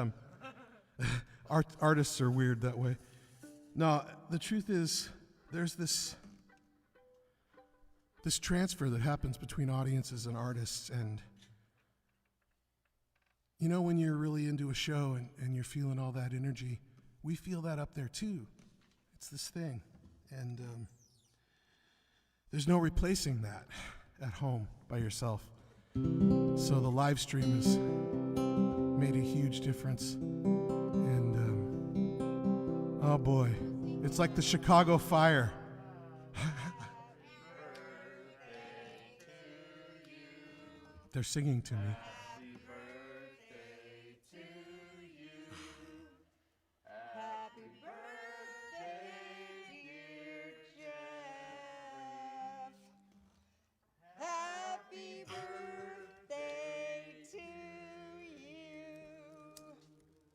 artists are weird that way. No, the truth is, there's this transfer that happens between audiences and artists. And, you know, when you're really into a show and you're feeling all that energy, we feel that up there too. It's this thing. And there's no replacing that at home by yourself. So the live stream has made a huge difference. And, oh boy, it's like the Chicago Fire. They're singing to me.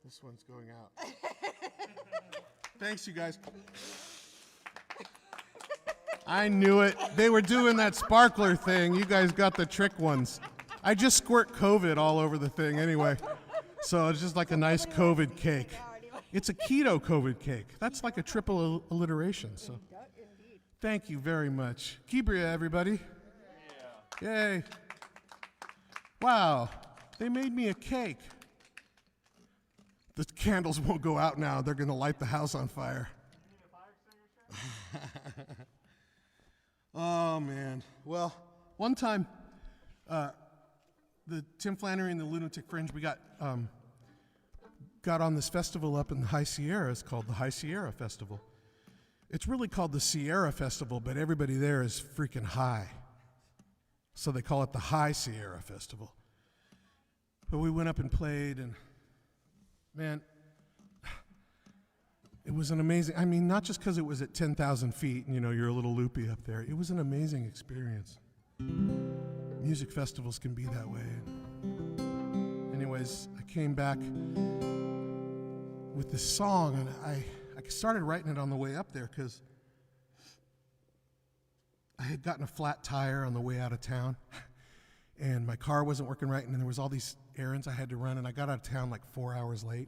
This one's going out. Thanks, you guys. I knew it. They were doing that sparkler thing. You guys got the trick ones. I just squirt COVID all over the thing anyway. So it's just like a nice COVID cake. It's a keto COVID cake. That's like a triple alliteration. So thank you very much. Kibria, everybody. Yay. Wow. They made me a cake. The candles won't go out now. They're going to light the house on fire. Oh, man. Well, one time, the Tim Flannery and the Lunatic Fringe, we got on this festival up in the High Sierras called the High Sierra Festival. It's really called the Sierra Festival, but everybody there is freaking high. So they call it the High Sierra Festival. But we went up and played, and man, it was an amazing, I mean, not just because it was at 10,000 feet and, you know, you're a little loopy up there. It was an amazing experience. Music festivals can be that way. Anyways, I came back with this song, and I started writing it on the way up there because I had gotten a flat tire on the way out of town, and my car wasn't working right, and there was all these errands I had to run, and I got out of town like 4 hours late.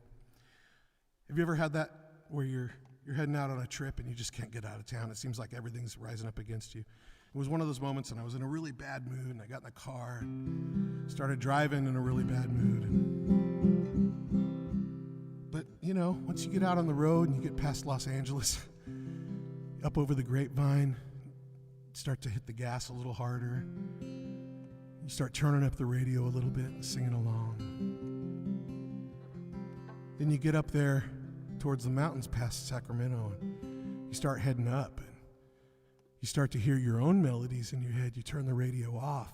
Have you ever had that where you're heading out on a trip and you just can't get out of town? It seems like everything's rising up against you. It was one of those moments, and I was in a really bad mood, and I got in the car and started driving in a really bad mood. But, you know, once you get out on the road and you get past Los Angeles, up over the Grapevine, start to hit the gas a little harder. You start turning up the radio a little bit and singing along. Then you get up there towards the mountains past Sacramento, and you start heading up, and you start to hear your own melodies in your head. You turn the radio off,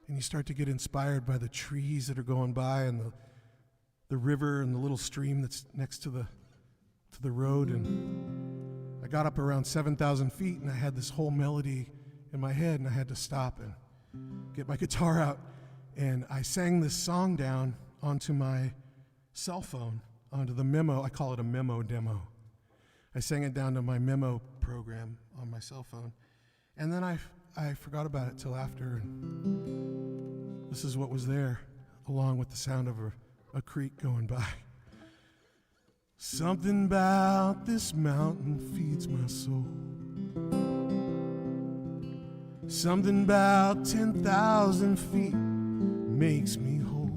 and you start to get inspired by the trees that are going by and the river and the little stream that's next to the road. And I got up around 7,000 feet, and I had this whole melody in my head, and I had to stop and get my guitar out, and I sang this song down onto my cell phone, onto the memo. I call it a memo demo. I sang it down to my memo program on my cell phone, and then I forgot about it till after, and this is what was there, along with the sound of a creek going by. Something about this mountain feeds my soul. Something about 10,000 feet makes me whole.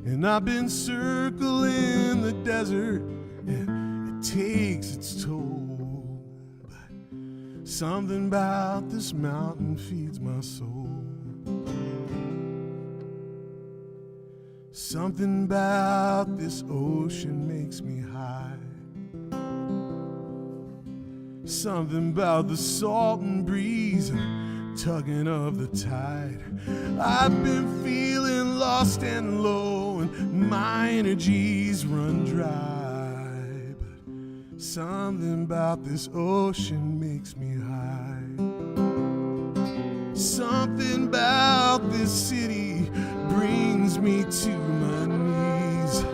And I've been circling the desert, and it takes its toll. But something about this mountain feeds my soul. Something about this ocean makes me high. Something about the salt and breeze and tugging of the tide. I've been feeling lost and low, and my energies run dry. But something about this ocean makes me high. Something about this city brings me to my knees.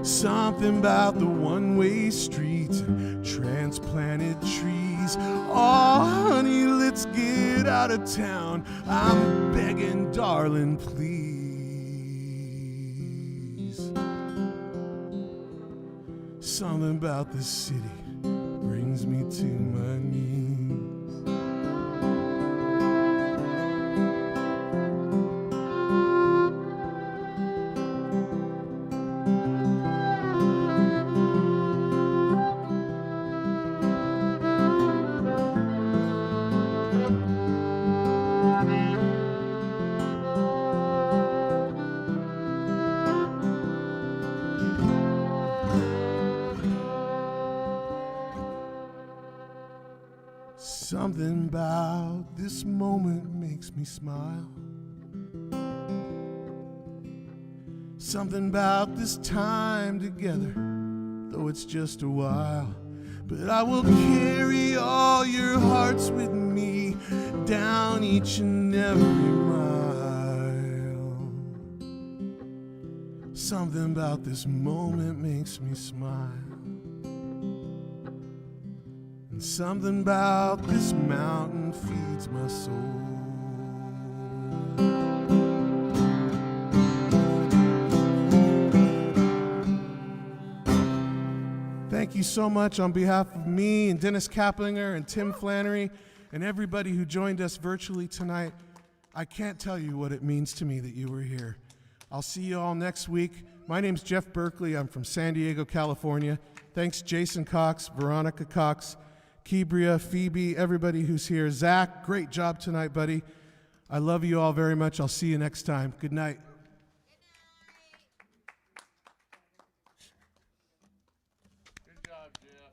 Something about the one-way streets and transplanted trees. Oh, honey, let's get out of town. I'm begging, darling, please. days. Something about this city brings me to my knees. Something about this moment makes me smile. Something about this time together, though it's just a while. But I will carry all your hearts with me down each and every mile. Something about this moment makes me smile. And something about this mountain feeds my soul. Thank you so much on behalf of me and Dennis Caplinger and Tim Flannery and everybody who joined us virtually tonight. I can't tell you what it means to me that you were here. I'll see you all next week. My name's Jeff Berkley. I'm from San Diego, California. Thanks Jason Cox, Veronica Cox, Kibria, Phoebe, everybody who's here. Zach, great job tonight, buddy. I love you all very much. I'll see you next time. Good night. Good job, Jeff.